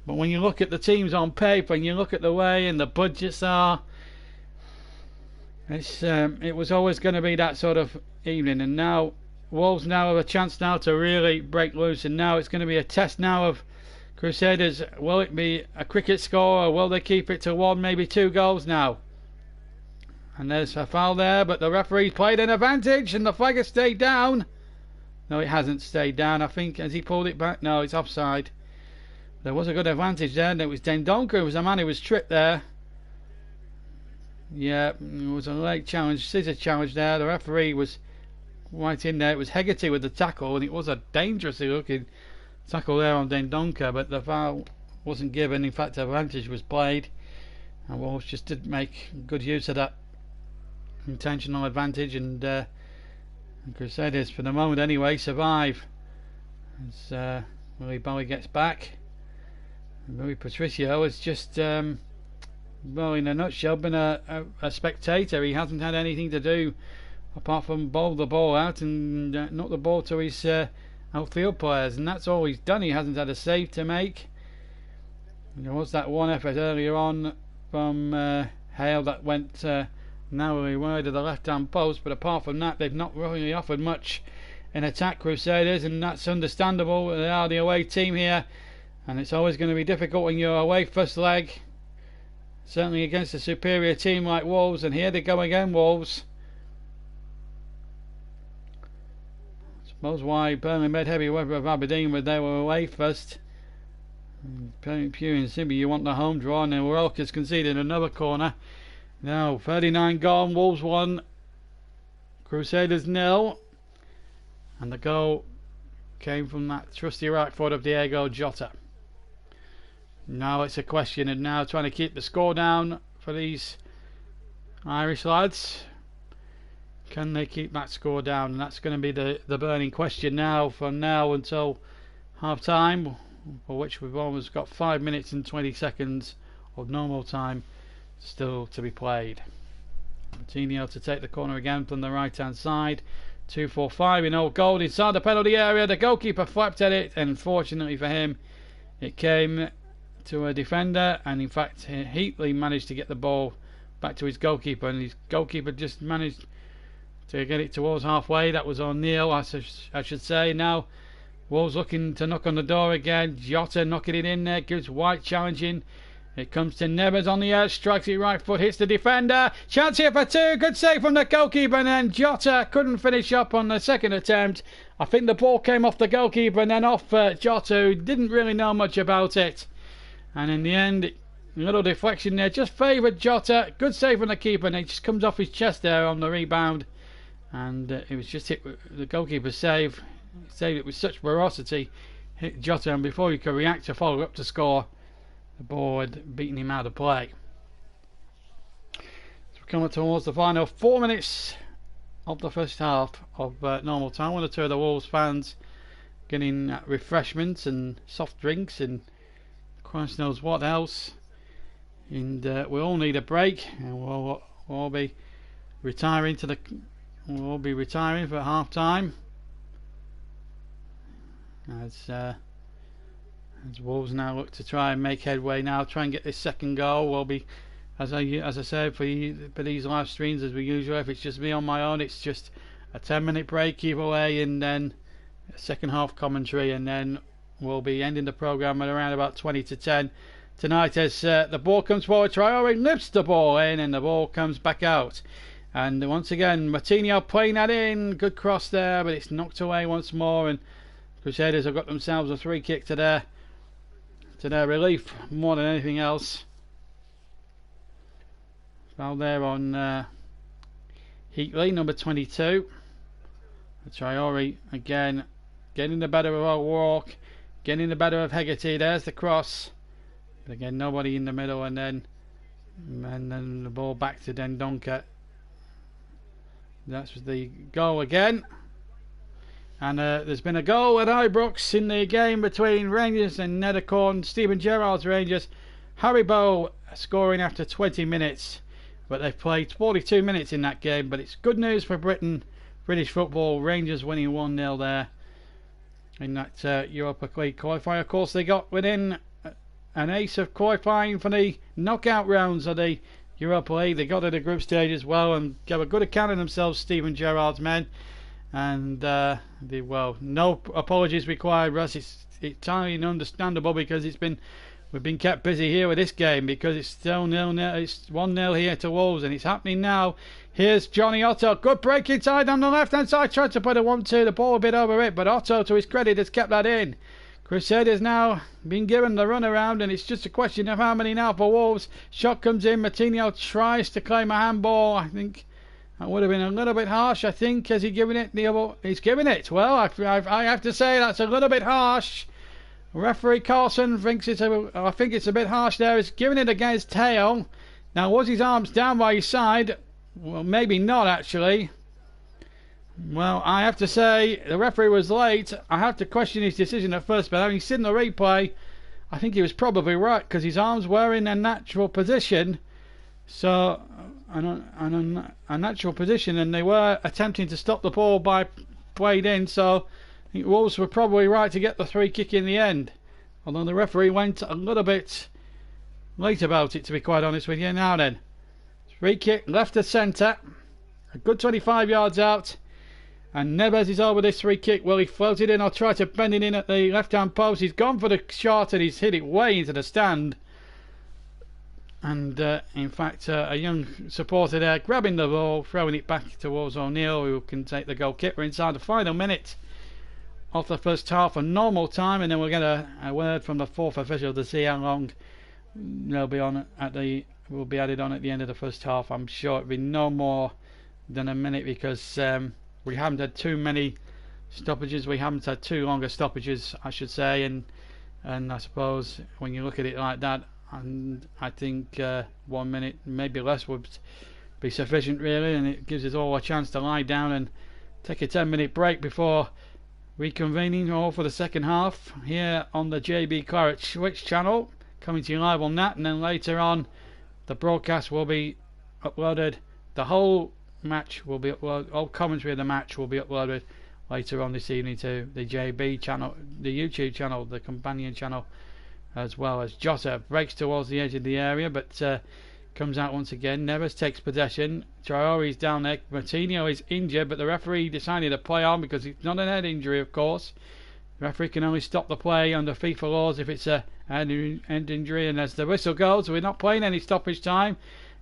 But when you look at the teams on paper and you look at the way and the budgets are, it was always going to be that sort of evening, and now Wolves now have a chance now to really break loose, and now it's going to be a test now of Crusaders. Will it be a cricket score, or will they keep it to 1, maybe 2 goals now? And there's a foul there, but the referee's played an advantage, and the flag has stayed down. No, it hasn't stayed down. I think, has he pulled it back? No, it's offside. There was a good advantage there, and it was Dendonka who was the man who was tripped there. Yeah, it was a late challenge, scissor challenge there. The referee was right in there. It was Hegarty with the tackle, and it was a dangerously looking tackle there on Dendonka, but the foul wasn't given. In fact, the advantage was played, and Wolves just didn't make good use of that intentional advantage, and Crusaders, for the moment anyway, survive as Willie Bowie gets back. Rui Patricio has just well, in a nutshell, been a spectator. He hasn't had anything to do apart from bowl the ball out and knock the ball to his outfield players, and that's all he's done. He hasn't had a save to make. There was that one effort earlier on from Hale that went narrowly wide of the left hand post, but apart from that, they've not really offered much in attack, Crusaders, and that's understandable. They are the away team here, and it's always going to be difficult when you're away first leg, certainly against a superior team like Wolves. And here they go again, Wolves. I suppose why Burnley made heavy weather of Aberdeen when they were away first. Pure and simple, you want the home draw, and then Welker's conceded another corner. Now 39 gone, Wolves 1, Crusaders 0, and the goal came from that trusty right foot of Diego Jota. Now it's a question of now trying to keep the score down for these Irish lads. Can they keep that score down? And that's going to be the burning question now, from now until half time, for which we've almost got 5 minutes and 20 seconds of normal time still to be played. Martinho to take the corner again from the right hand side. 2-4-5 in old gold inside the penalty area. The goalkeeper flapped at it, and fortunately for him it came to a defender, and in fact Heatley managed to get the ball back to his goalkeeper, and his goalkeeper just managed to get it towards halfway. That was O'Neill, I should say. Now Wolves looking to knock on the door again. Jota knocking it in there, gives White challenging. It comes to Neves on the edge, strikes it right foot, hits the defender. Chance here for two, good save from the goalkeeper, and then Jota couldn't finish up on the second attempt. I think the ball came off the goalkeeper and then off Jota, who didn't really know much about it. And in the end, a little deflection there just favoured Jota. Good save from the keeper, and it just comes off his chest there on the rebound. And it was just hit with the goalkeeper's save. Saved it with such ferocity, hit Jota, and before he could react to follow up to score, the ball had beaten him out of play. So we're coming towards the final 4 minutes of the first half of normal time. One or two of the Wolves fans getting refreshments and soft drinks and Christ knows what else. And we all need a break, and we'll all be retiring for half time. As Wolves now look to try and make headway now, try and get this second goal. We'll be, as I said, for these live streams, as we usual, if it's just me on my own, it's just a 10-minute break either way, and then a second half commentary, and then we'll be ending the programme at around about 20 to 10 tonight, as the ball comes forward. Traore lifts the ball in, and the ball comes back out. And once again, Martinho playing that in. Good cross there, but it's knocked away once more, and Crusaders have got themselves a free kick to their relief more than anything else. Foul there on Heatley, number 22. Traore again getting the better of O'Rourke, getting the better of Hegarty. There's the cross, but again nobody in the middle, and then the ball back to Dendoncker. That's the goal again. And there's been a goal at Ibrox in the game between Rangers and Nethercorn. Stephen Gerrard's Rangers. Harry Bow scoring after 20 minutes. But they've played 42 minutes in that game. But it's good news for British football. Rangers winning 1-0 there in that Europa League qualifier. Of course, they got within an ace of qualifying for the knockout rounds of the Europa League. They got to the group stage as well and gave a good account of themselves, Stephen Gerrard's men. And no apologies required, Russ. It's entirely understandable, because we've been kept busy here with this game, because it's still 0-0. It's 1-0 here to Wolves, and it's happening now. Here's Johnny Otto. Good break inside on the left hand side. Tried to put a 1-2. The ball a bit over it, but Otto, to his credit, has kept that in. Crusaders now been given the run around, and it's just a question of how many now for Wolves. Shot comes in. Martinho tries to claim a handball. I think that would have been a little bit harsh. I think, has he given it? He's given it. Well, I have to say that's a little bit harsh. Referee Carlson thinks I think it's a bit harsh there. He's giving it against tail. Now, was his arms down by his side? Well, maybe not actually. Well, I have to say the referee was late. I have to question his decision at first, but having seen the replay, I think he was probably right, because his arms were in a natural position. So, a natural position, and they were attempting to stop the ball by played in. So, I think Wolves were probably right to get the free kick in the end. Although the referee went a little bit late about it, to be quite honest with you. Now then, free kick left to centre, a good 25 yards out. And Neves is over this free kick. Well, he floated in or tried to bend it in at the left-hand post. He's gone for the shot, and he's hit it way into the stand. And in fact, a young supporter there grabbing the ball, throwing it back towards O'Neill, who can take the goal. Kipper inside the final minute of the first half of normal time, and then we'll get a word from the fourth official to see how long they'll be on will be added on at the end of the first half. I'm sure it'll be no more than a minute, because we haven't had too many stoppages. We haven't had too long stoppages, I should say, and I suppose when you look at it like that, and I think 1 minute, maybe less, would be sufficient really, and it gives us all a chance to lie down and take a 10-minute break before reconvening all for the second half here on the JB Claret Switch channel, coming to you live on that, and then later on the broadcast will be uploaded. The whole match will be uploaded, all commentary of the match will be uploaded later on this evening to the JB channel, the YouTube channel, the companion channel, as well. As Jota breaks towards the edge of the area, but comes out once again. Neves takes possession. Traore's down there. Martinho is injured, but the referee decided to play on because it's not an head injury, of course. The referee can only stop the play under FIFA laws if it's a head injury, and as the whistle goes, we're not playing any stoppage time.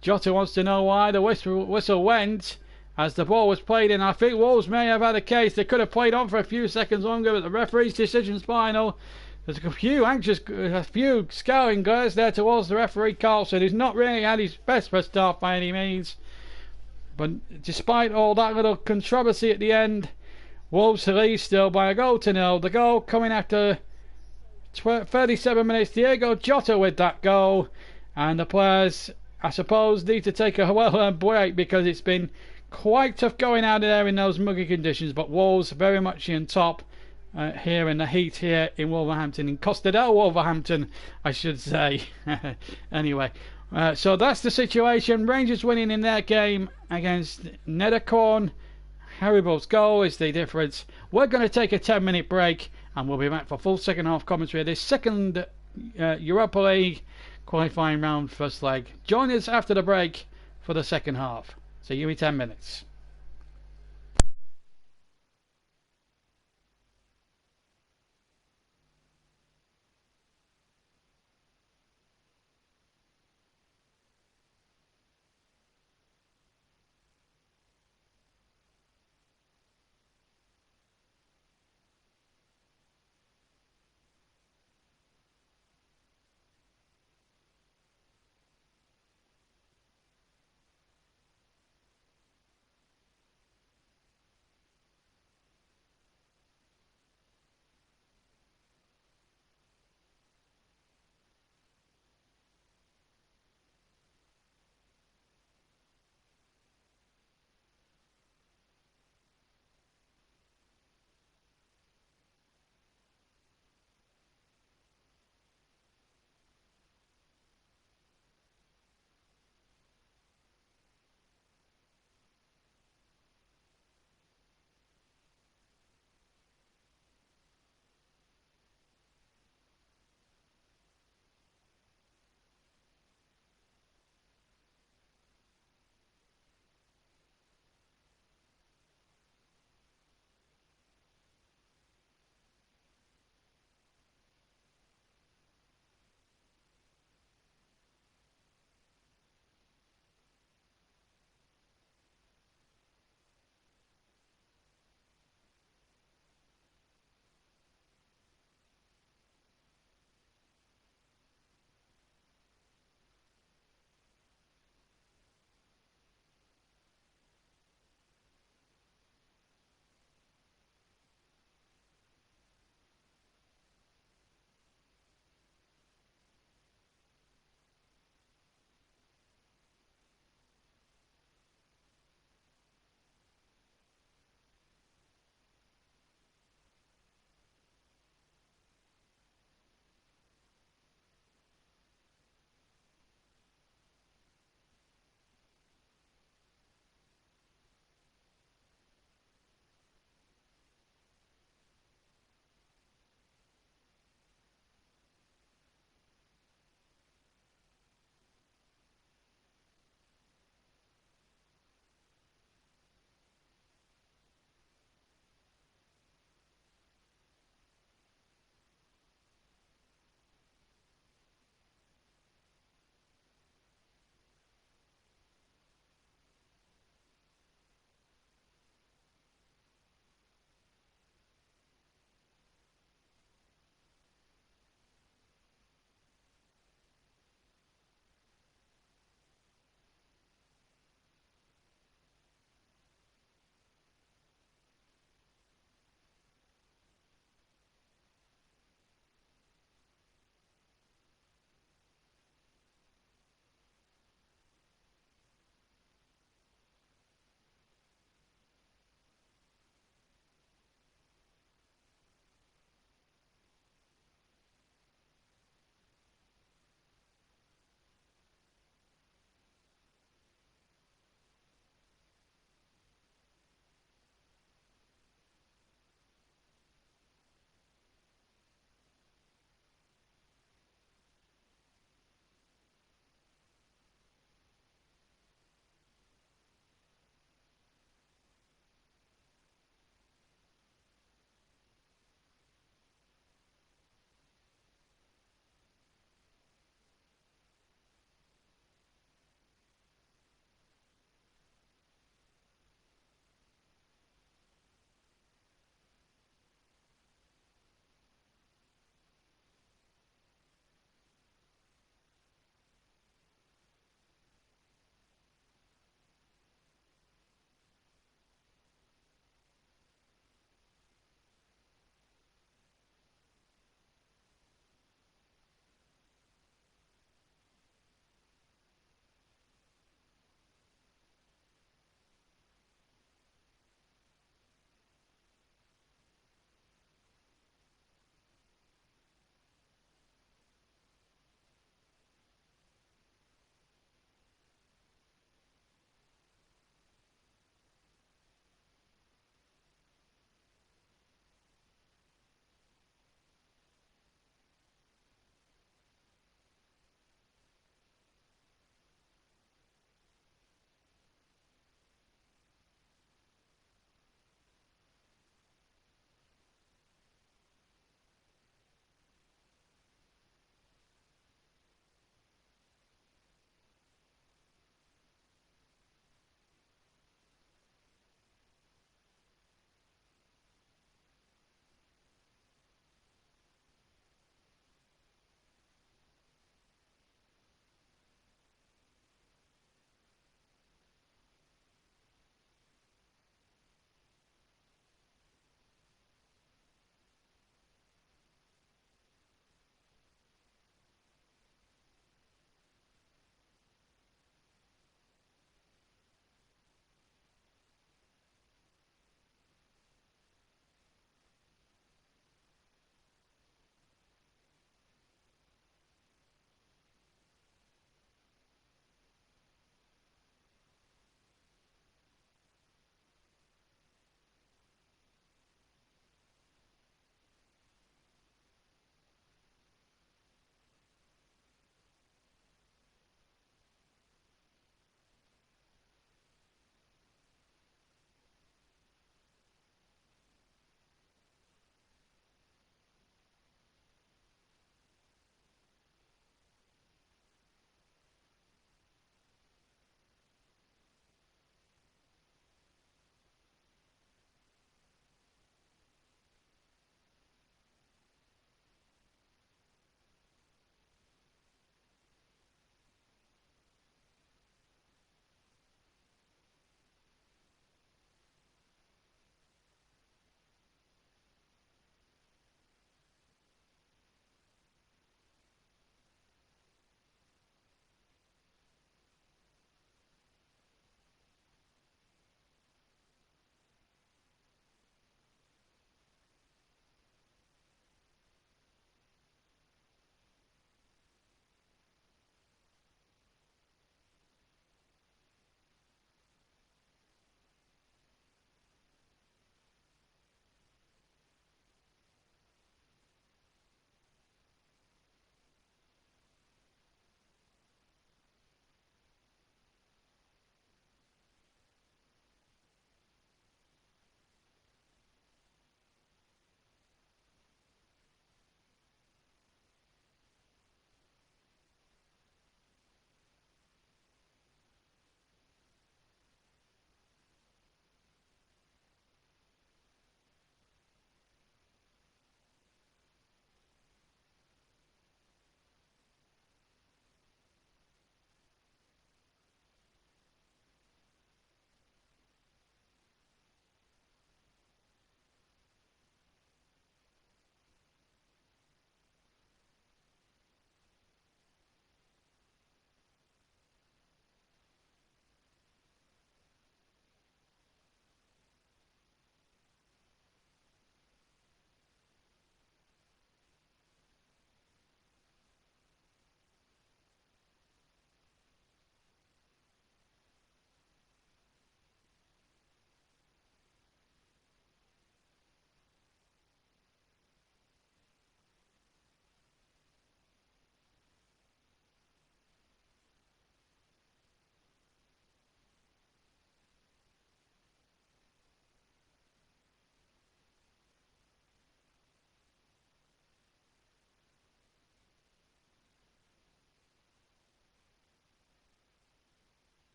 Jota wants to know why the whistle went as the ball was played in. I think Wolves may have had a case. They could have played on for a few seconds longer, but the referee's decision's final. There's a few scouting glares there towards the referee Carlson, who's not really had his best first half by any means. But despite all that little controversy at the end, Wolves lead still by a goal to nil. The goal coming after 37 minutes. Diego Jota with that goal, and the players, I suppose, need to take a well-earned break because it's been quite tough going out of there in those muggy conditions. But Wolves very much in top. Here in the heat here in Wolverhampton, in Costa del Wolverhampton, I should say. Anyway, so that's the situation. Rangers winning in their game against Nederkorn. Haribo's goal is the difference. We're going to take a 10-minute break, and we'll be back for full second half commentary of this second Europa League qualifying round first leg. Join us after the break for the second half. So give me 10 minutes.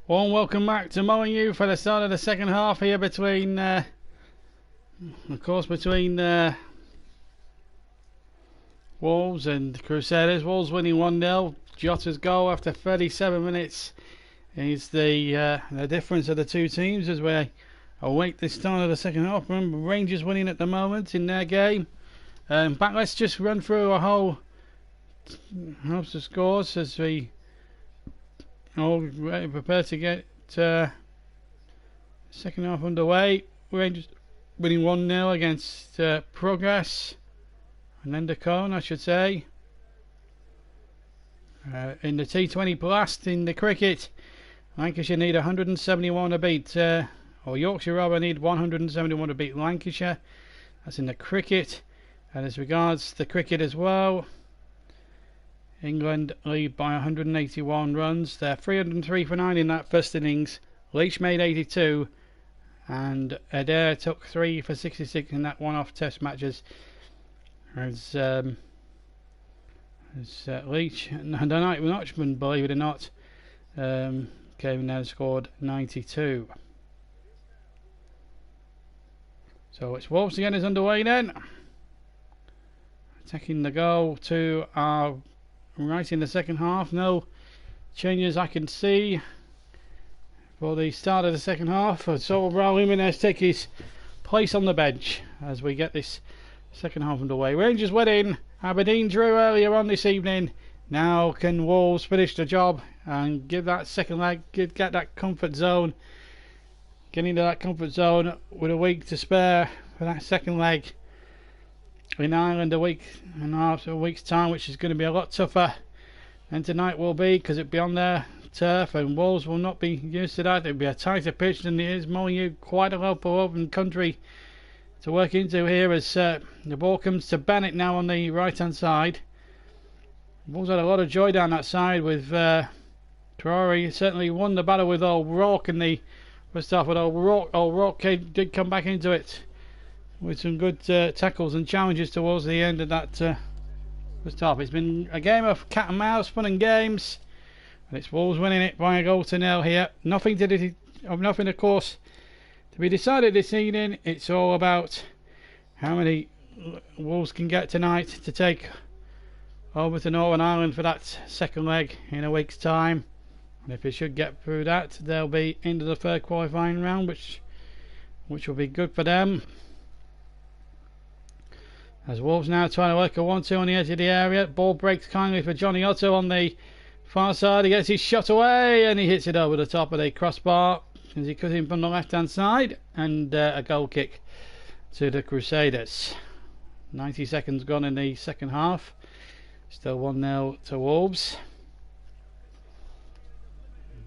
Warm welcome back to Molineux for the start of the second half here between, of course, between Wolves and Crusaders. Wolves winning 1-0. Jota's goal after 37 minutes is the difference of the two teams as we await the start of the second half. Remember, Rangers winning at the moment in their game. But let's just run through a whole host of scores as we all prepare to get second half underway. Rangers winning 1-0 against Progress and Endercone, I should say. In the T20 Blast in the cricket, Lancashire need 171 to beat, or Yorkshire rather need 171 to beat Lancashire. That's in the cricket. And as regards the cricket as well, England lead by 181 runs. They're 303 for 9 in that first innings. Leach made 82 and Adair took 3 for 66 in that one-off test matches. As Leach and the night Watchman, believe it or not, came in and scored 92. So it's Wolves again is underway then. Attacking the goal to our right in the second half. No changes I can see for the start of the second half. So Raul Jimenez take his place on the bench as we get this second half underway. Rangers went in. Aberdeen drew earlier on this evening. Now can Wolves finish the job and give that second leg, get that comfort zone. Get into that comfort zone with a week to spare for that second leg in Ireland, a week and a half, a week's time, which is going to be a lot tougher than tonight will be, because it'll be on their turf and Wolves will not be used to that. It'll be a tighter pitch than it is. Molineux, quite a local open country to work into here as the ball comes to Bennett now on the right hand side. Wolves had a lot of joy down that side with Traore. Certainly won the battle with O'Rourke in the first half, but O'Rourke did come back into it with some good tackles and challenges towards the end of that first half. It's been a game of cat and mouse, fun and games, and it's Wolves winning it by a goal to nil here. Nothing of course to be decided this evening. It's all about how many Wolves can get tonight to take over to Northern Ireland for that second leg in a week's time. And if they should get through that, they'll be into the third qualifying round, which will be good for them. As Wolves now trying to work a 1-2 on the edge of the area. Ball breaks kindly for Johnny Otto on the far side. He gets his shot away and he hits it over the top of the crossbar as he cuts in from the left hand side. And a goal kick to the Crusaders. 90 seconds gone in the second half. Still 1-0 to Wolves.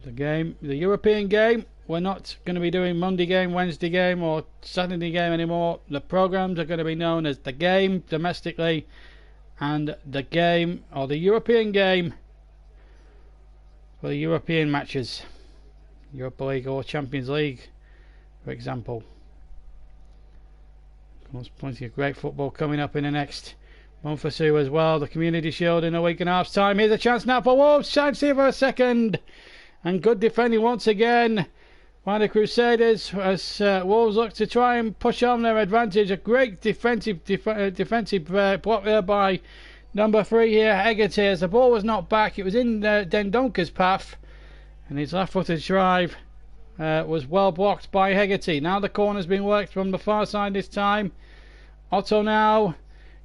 The European game, we're not going to be doing Monday game, Wednesday game or Saturday game anymore. The programs are going to be known as the game domestically and the game, or the European game, for the European matches, Europa League or Champions League for example. Of course, plenty of great football coming up in the next month or two as well. The Community Shield in a week and a half's time. Here's a chance now for Wolves. Chance here for a second. And good defending once again by the Crusaders as Wolves look to try and push on their advantage. A great defensive block there by number 3 here, Hegarty, as the ball was not back. It was in Dendonker's path and his left-footed drive was well blocked by Hegarty. Now the corner's been worked from the far side this time. Otto now.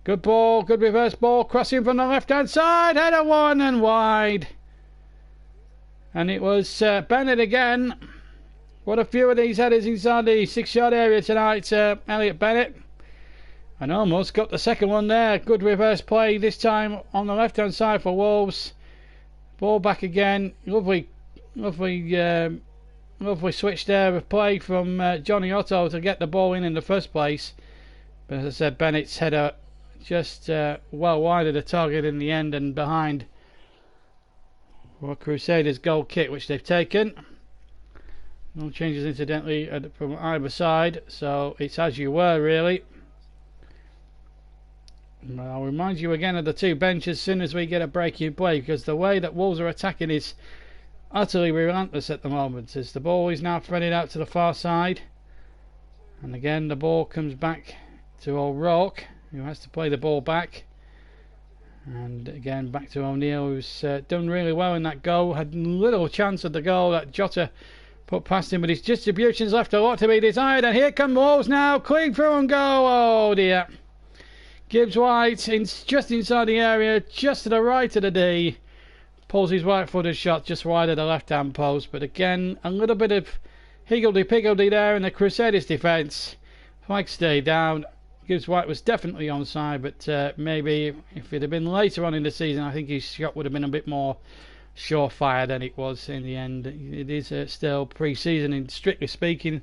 Good ball, good reverse ball, crossing from the left-hand side. Header 1 and wide. And it was Bennett again. What a few of these headers inside the 6-yard area tonight, Elliot Bennett. And almost got the second one there. Good reverse play this time on the left-hand side for Wolves. Ball back again. Lovely switch there of play from Johnny Otto to get the ball in the first place. But as I said, Bennett's header just well wide of the target in the end and behind for Crusaders goal kick, which they've taken. No changes incidentally from either side, so it's as you were really. But I'll remind you again of the two benches as soon as we get a break in play, because the way that Wolves are attacking is utterly relentless at the moment, as the ball is now threaded out to the far side. And again the ball comes back to O'Rourke, who has to play the ball back. And again back to O'Neill, who's done really well in that goal. Had little chance of the goal that Jota put past him, but his distribution's left a lot to be desired. And here come Wolves now, clean through and goal. Oh dear. Gibbs White just inside the area, just to the right of the D. Pulls his right-footed shot just wide of the left-hand post. But again, a little bit of higgledy-piggledy there in the Crusaders' defence. Flag stayed down. Gibbs White was definitely onside, but maybe if it had been later on in the season, I think his shot would have been a bit more surefire than it was in the end. It is still pre-season, strictly speaking,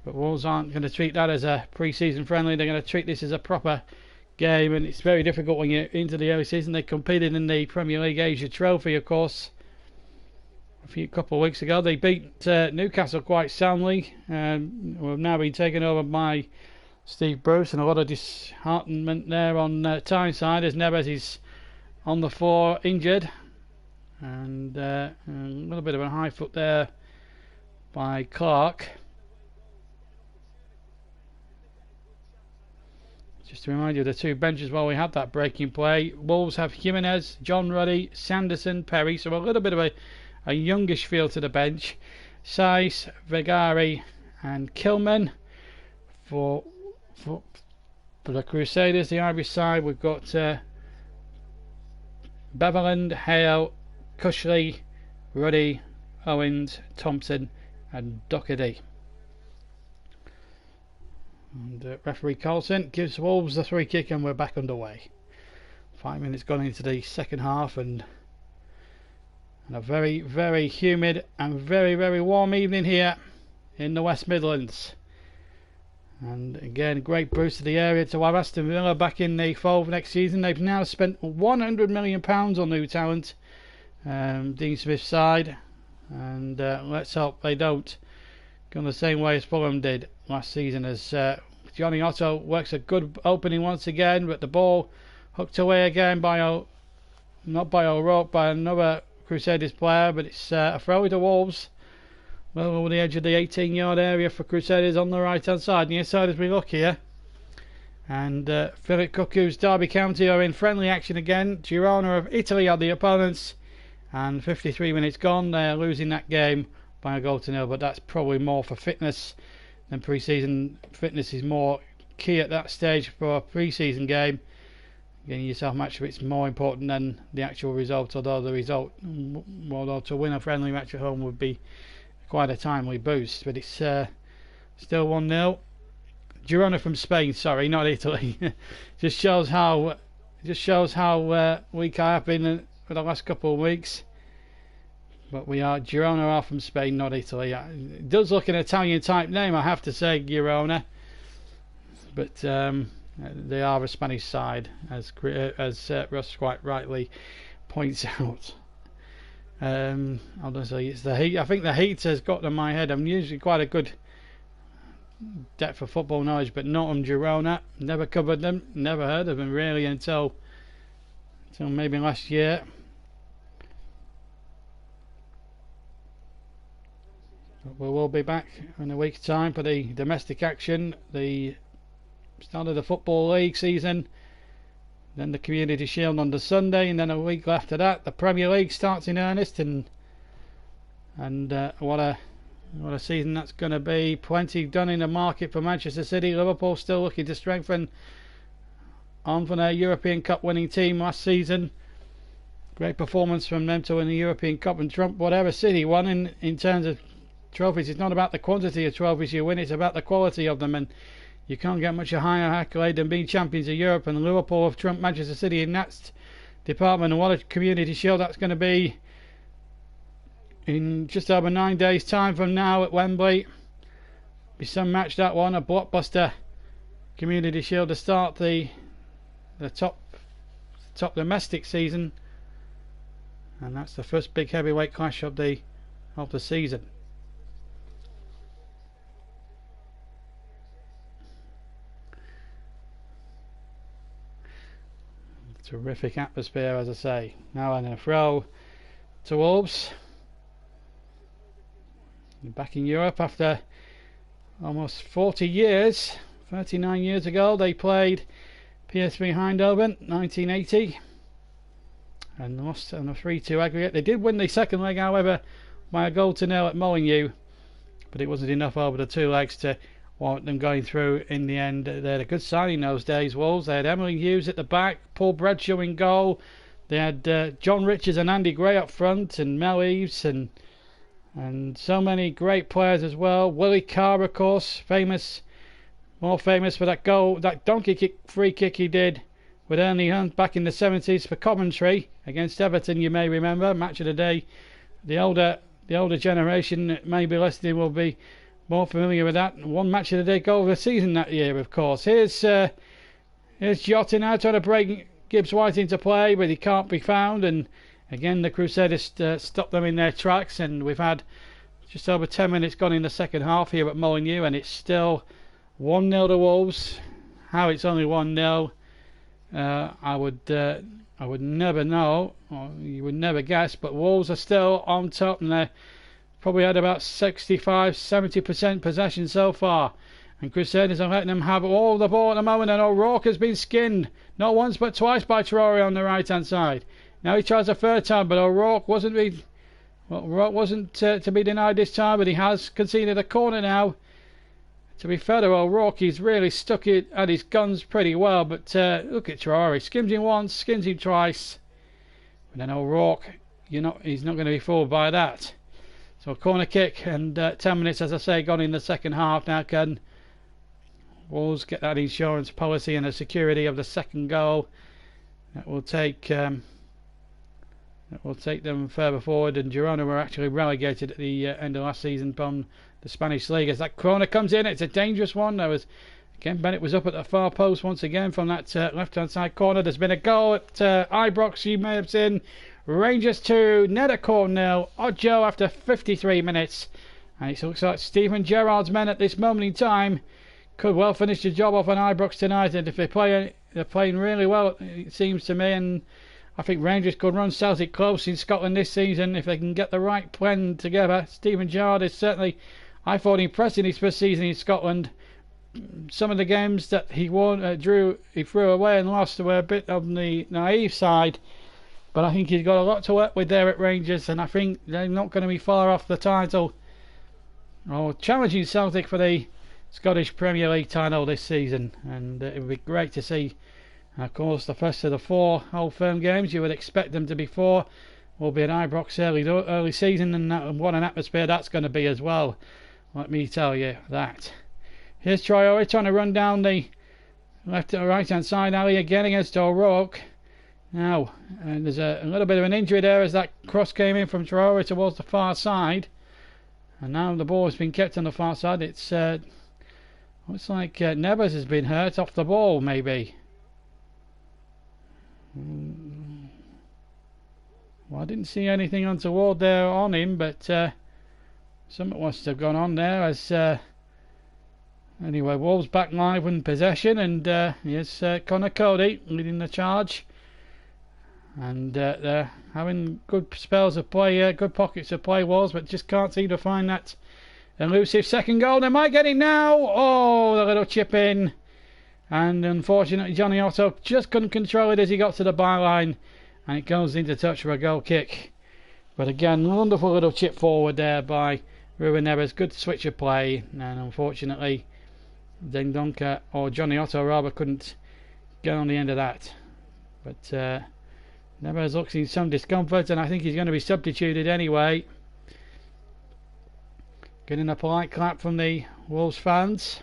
but Wolves aren't going to treat that as a pre-season friendly. They're going to treat this as a proper game, and it's very difficult when you're into the early season. They competed in the Premier League Asia Trophy, of course, a couple of weeks ago. They beat Newcastle quite soundly, and have now been taken over by Steve Bruce, and a lot of disheartenment there on Tyneside as Neves is on the floor injured, and a little bit of a high foot there by Clark. Just to remind you of the two benches while we had that breaking play. Wolves have Jimenez, John Ruddy, Sanderson, Perry, so a little bit of a youngish feel to the bench. Saiss, Vegari and Kilman for the Crusaders. The Irish side, we've got Beverland, Hale, Cushley, Ruddy, Owens, Thompson and Doherty. And referee Carlson gives Wolves the free kick, and we're back underway. 5 minutes gone into the second half, and a very, very humid and very, very warm evening here in the West Midlands. And again, great boost to the area to have Aston Villa back in the fold next season. They've now spent £100 million on new talent, Dean Smith's side, and let's hope they don't go the same way as Fulham did last season, as Johnny Otto works a good opening once again, but the ball hooked away again by not by O'Rourke, by another Crusaders player, but it's a throw to Wolves. Well over the edge of the 18-yard area for Crusaders on the right-hand side. Near side as we look here. And Philip Cuckoo's Derby County are in friendly action again. Girona of Italy are the opponents. And 53 minutes gone. They are losing that game by a goal to nil. But that's probably more for fitness than pre-season. Fitness is more key at that stage for a pre-season game. Getting yourself matched up, it's more important than the actual result. Although to win a friendly match at home would be quite a timely boost, but it's still 1-0. Girona from Spain, sorry, not Italy. just shows how weak I have been for the last couple of weeks. But Girona are from Spain, not Italy. It does look an Italian type name, I have to say, Girona, but they are a Spanish side, as Russ quite rightly points out. Honestly, it's the heat. I think the heat has got to my head. I'm usually quite a good depth of football knowledge, but not on Girona. Never covered them, never heard of them really until maybe last year. But we will be back in a week's time for the domestic action, the start of the Football League season. Then the Community Shield on the Sunday, and then a week after that the Premier League starts in earnest, and what a season that's going to be. Plenty done in the market for Manchester City. Liverpool still looking to strengthen on from their European Cup winning team last season. Great performance from them to win the European Cup and trump whatever City won in terms of trophies. It's not about the quantity of trophies you win, it's about the quality of them, and you can't get much a higher accolade than being champions of Europe, and Liverpool have trumped Manchester City in that department. And what a Community Shield that's going to be in just over 9 days' time from now at Wembley. Be some match, that one, a blockbuster Community Shield to start the top domestic season, and that's the first big heavyweight clash of the season. Terrific atmosphere, as I say. Now and a throw to Wolves. Back in Europe after almost 40 years. 39 years ago they played PSV Eindhoven 1980 and lost on a 3-2 aggregate. They did win the second leg, however, by a 1-0 at Molineux, but it wasn't enough over the 2 legs to warrant them going through in the end. They had a good signing those days, Wolves. They had Emily Hughes at the back, Paul Bradshaw in goal. They had John Richards and Andy Gray up front, and Mel Eves, and so many great players as well. Willie Carr, of course, more famous for that goal, that donkey kick, free kick he did with Ernie Hunt back in the 70s for Coventry against Everton, you may remember. Match of the day. The older generation, maybe listening, will be more familiar with that. One match of the day goal of the season that year, of course. Here's Jota now trying to break Gibbs White into play, but he can't be found, and again the Crusaders stop them in their tracks, and we've had just over 10 minutes gone in the second half here at Molineux, and it's still 1-0 to Wolves. How it's only 1-0, I would never know, or you would never guess, but Wolves are still on top, and they've probably had about 65-70% possession so far, and Crusaders are letting them have all the ball at the moment, and O'Rourke has been skinned not once but twice by Traore on the right hand side. Now he tries a third time, but O'Rourke wasn't to be denied this time, but he has conceded a corner now. To be fair to O'Rourke, he's really stuck it at his guns pretty well, but look at Traore. Skims him once, skims him twice, but then O'Rourke, he's not going to be fooled by that. So a corner kick, and 10 minutes, as I say, gone in the second half. Now can Wolves get that insurance policy and the security of the second goal that will take them further forward. And Girona were actually relegated at the end of last season from the Spanish League. As that corner comes in, it's a dangerous one. Bennett was up at the far post once again from that left hand side corner. There's been a goal at Ibrox, you may have seen. Rangers 2, Nethercourt 0. Ojo after 53 minutes, and it looks like Stephen Gerrard's men at this moment in time could well finish the job off on Ibrox tonight, and if they're playing really well, it seems to me, and I think Rangers could run Celtic close in Scotland this season if they can get the right plan together. Stephen Gerrard is certainly, I thought, impressed in his first season in Scotland. Some of the games that he threw away and lost were a bit on the naive side, but I think he's got a lot to work with there at Rangers, and I think they're not going to be far off the title or challenging Celtic for the Scottish Premier League title this season. And it would be great to see, of course, the first of the 4 Old Firm games. You would expect them to be 4. Will be at Ibrox early season, and what an atmosphere that's going to be as well. Let me tell you that. Here's Traore trying to run down the left to right hand side alley again against O'Rourke. Now, and there's a little bit of an injury there as that cross came in from Traore towards the far side, and now the ball has been kept on the far side. It's looks like Neves has been hurt off the ball, maybe. Well, I didn't see anything untoward there on him, but something must have gone on there. As anyway, Wolves back live in possession, and here's Connor Cody leading the charge. And they're having good spells of play, good pockets of play, Wolves, but just can't seem to find that elusive second goal. They might get it now. Oh, the little chip in, and unfortunately Johnny Otto just couldn't control it as he got to the byline, and it goes into touch for a goal kick. But again, wonderful little chip forward there by Ruben Neves. Good switch of play, and unfortunately Dendonka, or Johnny Otto rather, couldn't get on the end of that. But Neves looks in some discomfort, and I think he's going to be substituted anyway. Getting a polite clap from the Wolves fans.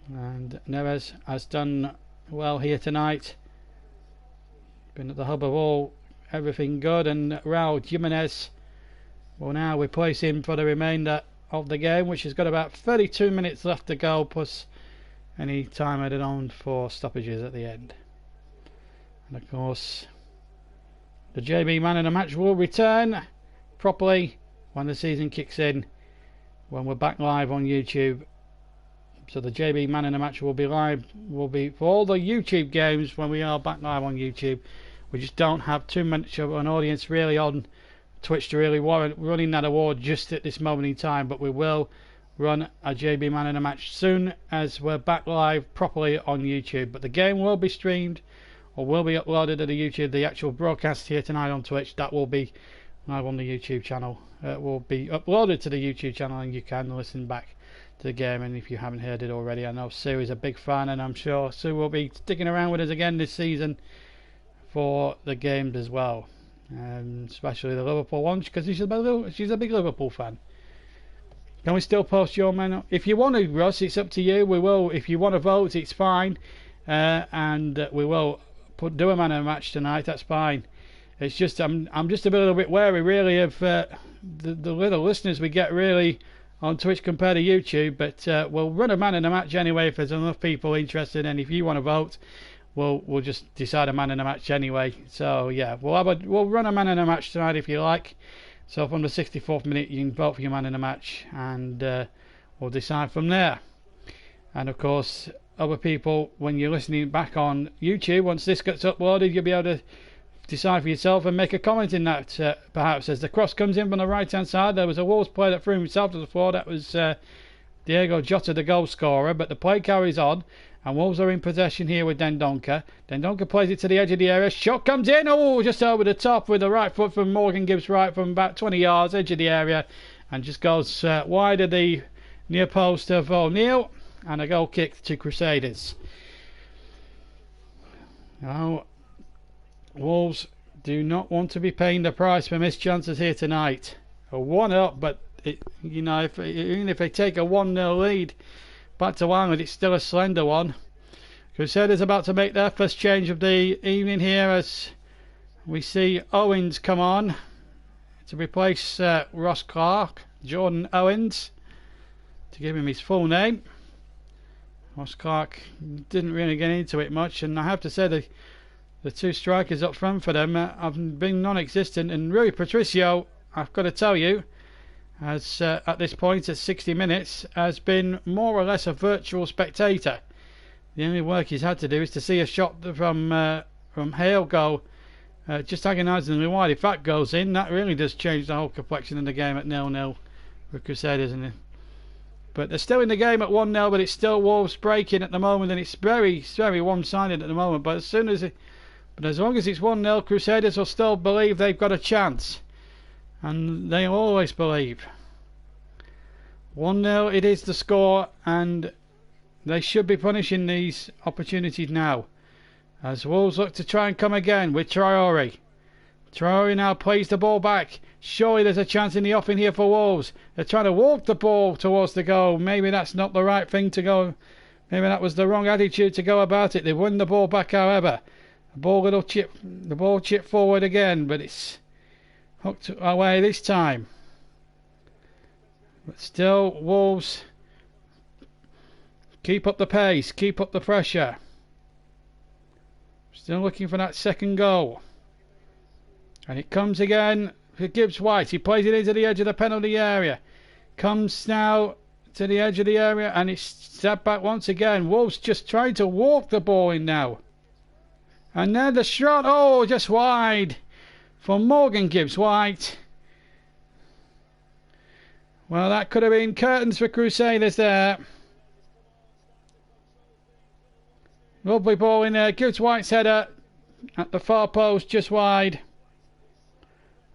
And Neves has done well here tonight. Been at the hub of everything good, and Raul Jimenez will now replace him for the remainder of the game, which has got about 32 minutes left to go, plus any time added on for stoppages at the end. And of course, the JB man of the match will return properly when the season kicks in, when we're back live on YouTube. So the JB man of the match will be live, will be for all the YouTube games when we are back live on YouTube. We just don't have too much of an audience really on Twitch to really warrant running that award just at this moment in time, but we will run a JB Man in a Match soon as we're back live properly on YouTube. But the game will be streamed or will be uploaded to the YouTube. The actual broadcast here tonight on Twitch, that will be live on the YouTube channel. It will be uploaded to the YouTube channel, and you can listen back to the game. And if you haven't heard it already, I know Sue is a big fan, and I'm sure Sue will be sticking around with us again this season for the games as well, especially the Liverpool one, because she's a big Liverpool fan. Can we still post your man? If you want to, Russ, it's up to you. We will. If you want to vote, it's fine, and we will do a man in a match tonight. That's fine. It's just I'm just a little bit wary, really, of the little listeners we get really on Twitch compared to YouTube. But we'll run a man in a match anyway if there's enough people interested, and if you want to vote, we'll just decide a man in a match anyway. So yeah, we'll run a man in a match tonight if you like. So from the 64th minute you can vote for your man in a match, and we'll decide from there. And of course, other people, when you're listening back on YouTube, once this gets uploaded, you'll be able to decide for yourself and make a comment in that. Perhaps as the cross comes in from the right hand side, there was a Wolves player that threw himself to the floor. That was Diego Jota, the goal scorer, but the play carries on. And Wolves are in possession here with Dendoncker. Dendoncker plays it to the edge of the area. Shot comes in. Oh, just over the top with the right foot from Morgan Gibbs right from about 20 yards, edge of the area. And just goes wide of the near post of O'Neill. And a goal kick to Crusaders. Now, Wolves do not want to be paying the price for missed chances here tonight. A 1-up, but even if they take a 1-0 lead back to Ireland, it's still a slender one. Crusaders about to make their first change of the evening here as we see Owens come on to replace Ross Clark, Jordan Owens, to give him his full name. Ross Clark didn't really get into it much, and I have to say the two strikers up front for them have been non-existent, and Rui Patricio, I've got to tell you, as at this point at 60 minutes has been more or less a virtual spectator. The only work he's had to do is to see a shot from Hale go just agonisingly wide. If that goes in, that really does change the whole complexion of the game at 0-0 for Crusaders. But they're still in the game at 1-0, but it's still Wolves breaking at the moment, and it's very, very one-sided at the moment. But as long as it's 1-0, Crusaders will still believe they've got a chance. And they always believe. 1-0 it is the score, and they should be punishing these opportunities now as Wolves look to try and come again with Traore. Traore now plays the ball back. Surely there's a chance in the offing here for Wolves. They're trying to walk the ball towards the goal. Maybe that's not the right thing to go. Maybe that was the wrong attitude to go about it. They won the ball back, however. The ball chipped forward again, but it's hooked away this time. But still, Wolves keep up the pace, keep up the pressure. Still looking for that second goal. And it comes again for Gibbs White. He plays it into the edge of the penalty area. Comes now to the edge of the area, and it's stepped back once again. Wolves just trying to walk the ball in now. And then the shot, oh, just wide for Morgan Gibbs White. Well, that could have been curtains for Crusaders there. Lovely ball in there. Gibbs White's header at the far post, just wide.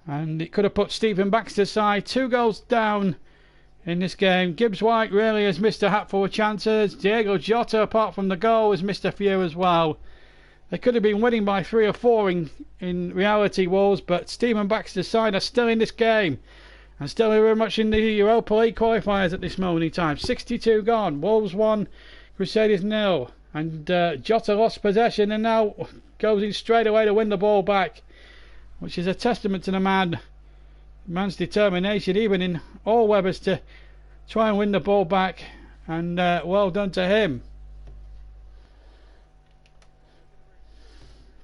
And it could have put Stephen Baxter's side 2 goals down in this game. Gibbs White really has missed a hatful of chances. Diego Jota, apart from the goal, has missed a few as well. They could have been winning by 3 or 4 in reality, Wolves, but Stephen Baxter's side are still in this game and still very much in the Europa League qualifiers at this moment in time. 62 gone. Wolves 1, Crusaders 0. And Jota lost possession and now goes in straight away to win the ball back, which is a testament to the man's determination, even in all weathers, to try and win the ball back. And well done to him.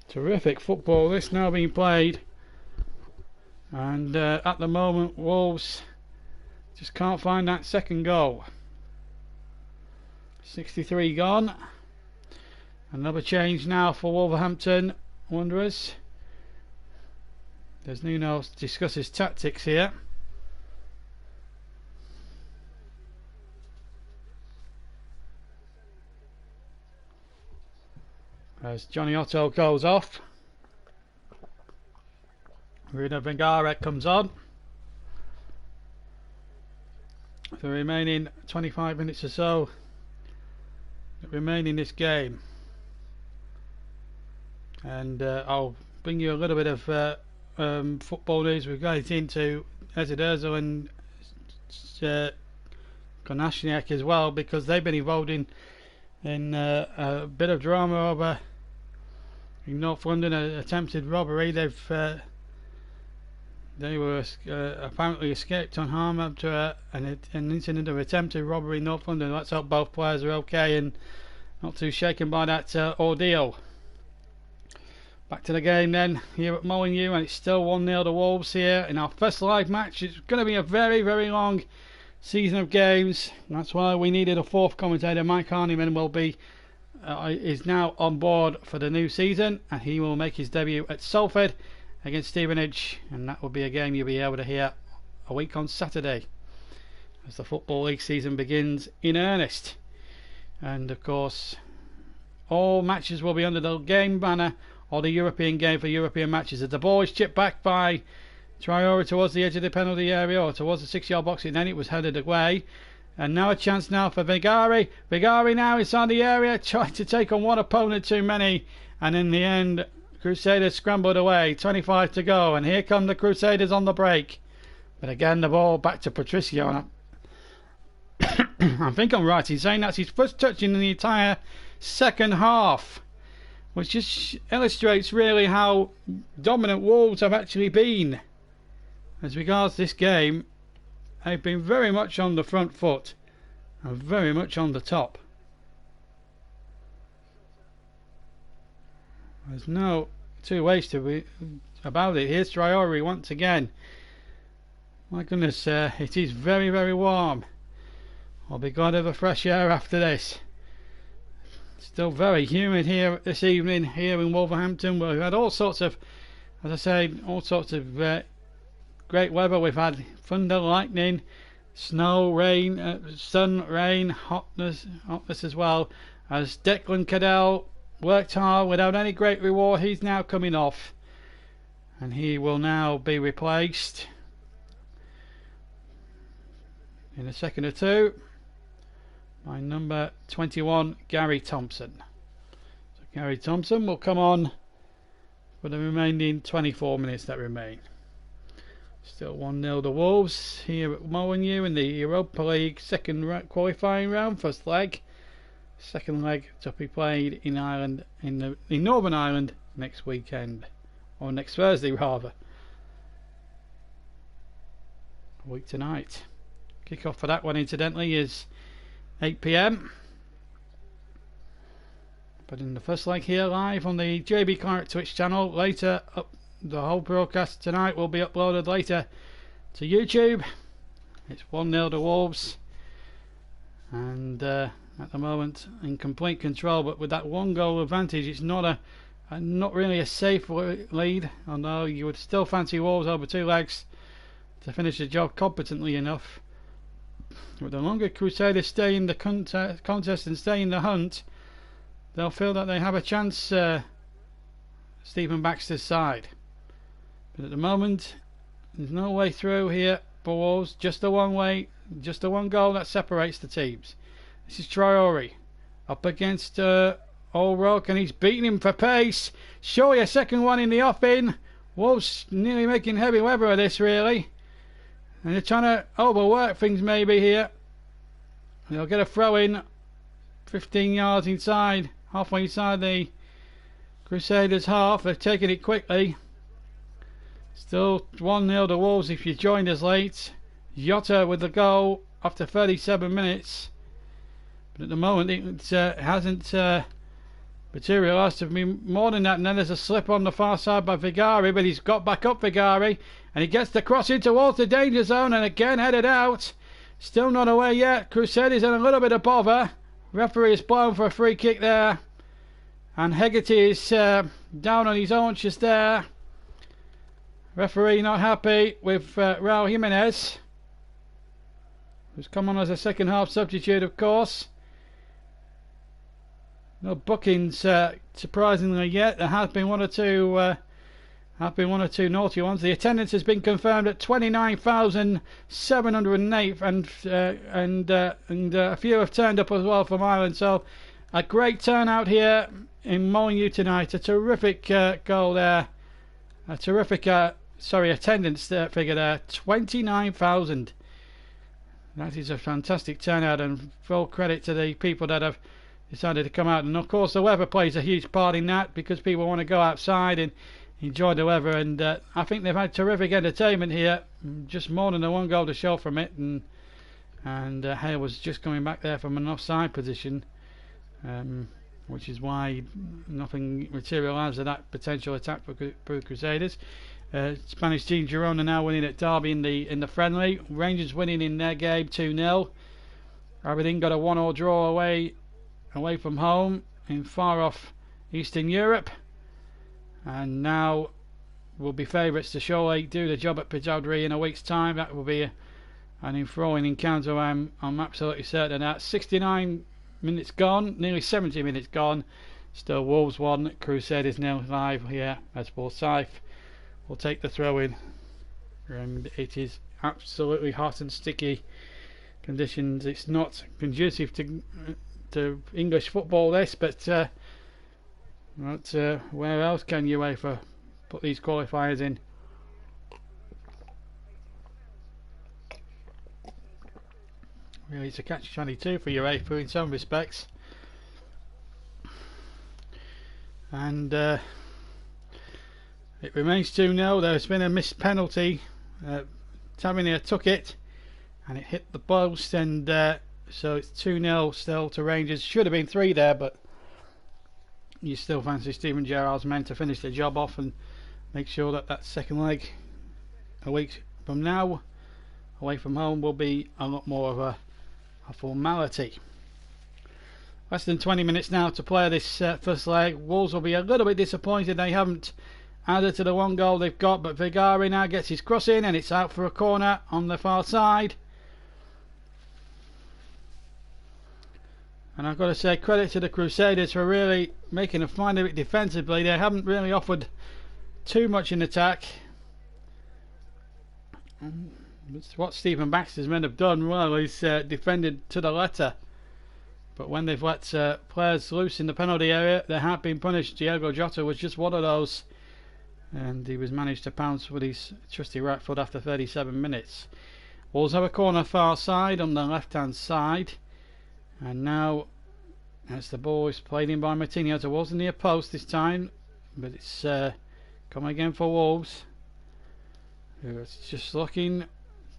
Terrific football this now being played, and at the moment Wolves just can't find that second goal. 63 gone. Another change now for Wolverhampton Wanderers. As Nuno discusses tactics here. As Johnny Otto goes off, Bruno Vergara comes on. For the remaining 25 minutes or so that remain in this game. And I'll bring you a little bit of football news. We've got it into Ezid Özil and Konashniak as well, because they've been involved in a bit of drama over in North London, attempted robbery. They were apparently escaped unharmed after an incident of attempted robbery in North London. Let's hope both players are okay and not too shaken by that ordeal. Back to the game then, here at Molineux, and it's still 1-0 to Wolves here in our first live match. It's going to be a very, very long season of games. That's why we needed a fourth commentator. Mike Harniman is now on board for the new season, and he will make his debut at Salford against Stevenage, and that will be a game you'll be able to hear a week on Saturday as the Football League season begins in earnest. And of course, all matches will be under the game banner or the European game for European matches. As the ball is chipped back by Traore towards the edge of the penalty area or towards the 6-yard box, and then it was headed away. And now a chance now for Vigari. Vigari now inside the area, trying to take on one opponent too many, and in the end Crusaders scrambled away. 25 to go, and here come the Crusaders on the break. But again the ball back to Patricio. I think I'm right in saying that's his first touch in the entire second half, which just illustrates really how dominant Wolves have actually been. As regards this game, they've been very much on the front foot and very much on the top. There's no two ways about it. Here's Traore once again. My goodness, it is very, very warm. I'll be glad of the fresh air after this. Still very humid here this evening here in Wolverhampton. We've had all sorts of, as I say, all sorts of great weather. We've had thunder, lightning, snow, rain, sun, rain, hotness as well. As Declan Cadell worked hard without any great reward, he's now coming off, and he will now be replaced in a second or two by number 21, Gary Thompson. So Gary Thompson will come on for the remaining 24 minutes that remain. Still 1-0 to Wolves here at Molineux in the Europa League second qualifying round, first leg. Second leg to be played in Ireland, in Northern Ireland next weekend, or next Thursday rather. A week tonight. Kick-off for that one, incidentally, is 8 PM. But in the first leg here, live on the JB Claret Twitch channel. Later, the whole broadcast tonight will be uploaded later to YouTube. It's 1-0 to Wolves, and at the moment in complete control, but with that one goal advantage, it's not really a safe lead, although you would still fancy Wolves over two legs to finish the job competently enough. But the longer Crusaders stay in the contest and stay in the hunt, they'll feel that they have a chance, Stephen Baxter's side. But at the moment, there's no way through here for Wolves. Just the one way, just the one goal that separates the teams. This is Traore up against O'Rourke, and he's beating him for pace. Surely a second one in the offing. Wolves nearly making heavy weather of this, really. And they're trying to overwork things maybe here. They'll get a throw in 15 yards inside, halfway inside the Crusaders half. They've taken it quickly. Still 1-0 to Wolves if you joined us late. Jota with the goal after 37 minutes. But at the moment it hasn't materialised to be more than that. And then there's a slip on the far side by Vigari, but he's got back up, Vigari, and he gets the cross in towards the danger zone, and again headed out. Still not away yet. Crusaders in a little bit of bother. Referee is blown for a free kick there, and Hegarty is down on his haunches there. Referee not happy with Raul Jimenez, who's come on as a second half substitute, of course. No bookings surprisingly yet. There have been one or two naughty ones. The attendance has been confirmed at 29,708, and a few have turned up as well from Ireland. So a great turnout here in Molineux tonight. A terrific goal there. A terrific attendance figure there. 29,000. That is a fantastic turnout, and full credit to the people that have decided to come out. And of course the weather plays a huge part in that, because people want to go outside and enjoy the weather, and I think they've had terrific entertainment here. Just more than a one goal to show from it, and Hale was just coming back there from an offside position, which is why nothing materialised of that potential attack for Crusaders. Spanish team Girona now winning at Derby in the friendly. Rangers winning in their game 2-0. Aberdeen got a 1-1 draw away from home in far off Eastern Europe, and now will be favourites to surely do the job at Pittodrie in a week's time. That will be an enthralling encounter, I'm absolutely certain. At 69 minutes gone, nearly 70 minutes gone, still Wolves 1, Crusaders 0 live here as Forsyth will take the throw in, and it is absolutely hot and sticky conditions. It's not conducive to English football, this, but where else can UEFA put these qualifiers in? Really, it's a catch-22 for UEFA in some respects, and it remains 2-0. There's been a missed penalty. Tavernier took it and it hit the post, and so it's 2-0 still to Rangers. Should have been 3 there, but you still fancy Steven Gerrard's men to finish the job off and make sure that second leg a week from now away from home will be a lot more of a formality. Less than 20 minutes now to play this first leg. Wolves will be a little bit disappointed they haven't added to the one goal they've got, but Vigari now gets his cross in and it's out for a corner on the far side. And I've got to say credit to the Crusaders for really making a find of it defensively. They haven't really offered too much in attack. What Stephen Baxter's men have done well is defended to the letter. But when they've let players loose in the penalty area, they have been punished. Diego Jota was just one of those, and he was managed to pounce with his trusty right foot after 37 minutes. Wolves have a corner far side on the left hand side, and now as the ball is played in by Martinez towards the near post this time, but it's coming again for Wolves, who are just looking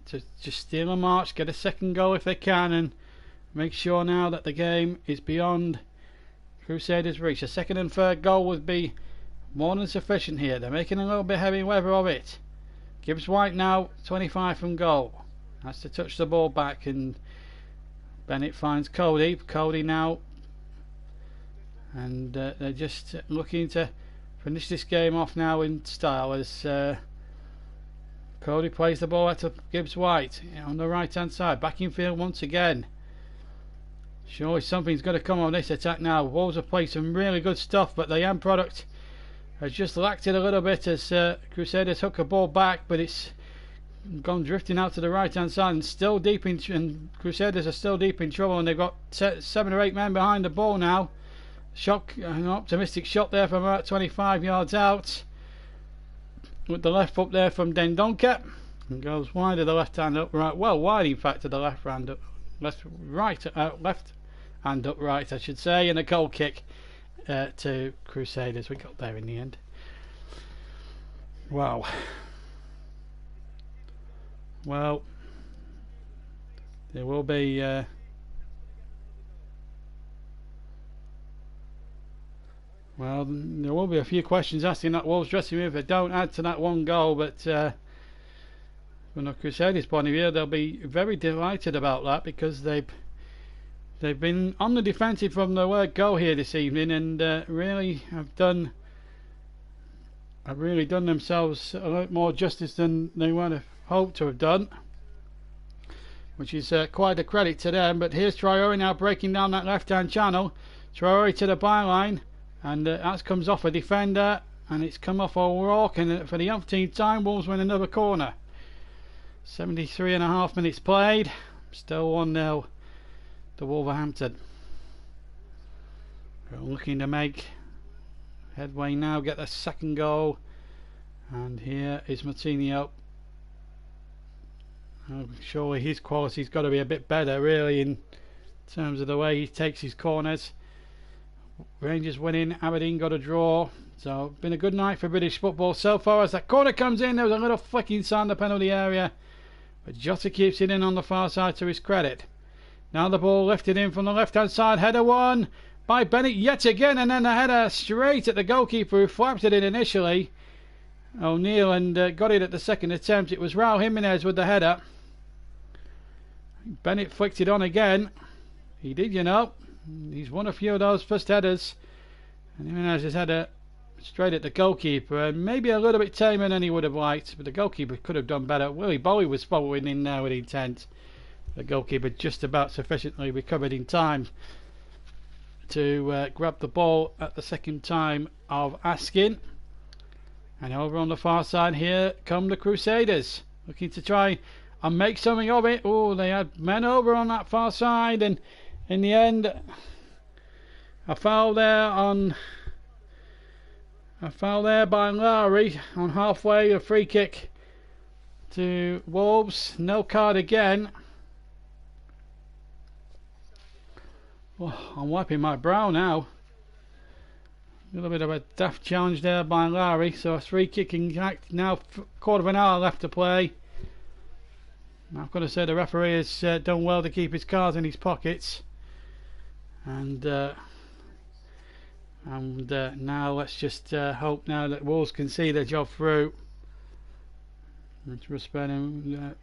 to just steal a march, get a second goal if they can, and make sure now that the game is beyond Crusaders' reach. A second and third goal would be more than sufficient here. They're making a little bit heavy weather of it. Gibbs White now 25 from goal, has to touch the ball back, and Bennett finds Cody now, and they're just looking to finish this game off now in style as Cody plays the ball out to Gibbs White on the right hand side, back in field once again. Surely something's got to come on this attack now. Wolves have played some really good stuff, but the end product has just lacked it a little bit as Crusaders hook a ball back, but it's gone drifting out to the right hand side and still deep in, and Crusaders are still deep in trouble, and they've got 7 or 8 men behind the ball now. An optimistic shot there from about 25 yards out with the left foot there from Dendonka, and goes wide of the left hand upright, well wide in fact to the left hand left hand upright I should say, and a goal kick to Crusaders. We got there in the end. Wow. Well, there will be a few questions asked in that Wolves dressing room if they don't add to that one goal, but from the Crusaders' point of view, they'll be very delighted about that, because they've been on the defensive from the word go here this evening, and really have done have really done themselves a lot more justice than they would have hoped to have done, which is quite a credit to them. But here's Traore now breaking down that left-hand channel. Traore to the byline, and that comes off a defender, and it's come off O'Rourke, and for the umpteenth time Wolves win another corner. 73.5 minutes played, still 1-0 to Wolverhampton. We're looking to make headway now, get the second goal, and here is Martinho. Surely his quality's got to be a bit better really in terms of the way he takes his corners. Rangers winning, Aberdeen got a draw, so been a good night for British football so far. As that corner comes in, there was a little flick inside the penalty area, but Jota keeps it in on the far side to his credit. Now the ball lifted in from the left hand side, header won by Bennett yet again, and then the header straight at the goalkeeper who flapped it in initially, O'Neill, and got it at the second attempt. It was Raul Jimenez with the header. Bennett flicked it on again. He did, you know. He's won a few of those first headers, and Jimenez's header straight at the goalkeeper, and maybe a little bit tamer than he would have liked, but the goalkeeper could have done better. Willie Bowie was following in there with intent. The goalkeeper just about sufficiently recovered in time to grab the ball at the second time of asking. And over on the far side here come the Crusaders, looking to try and make something of it. Oh, they had men over on that far side, and in the end a foul there by Lowry on halfway, a free kick to Wolves. No card again. Oh, I'm wiping my brow now. A little bit of a daft challenge there by Lowry, so a free kicking act now. Quarter of an hour left to play. I've got to say the referee has done well to keep his cards in his pockets, and now let's just hope now that Wolves can see their job through. Ruspin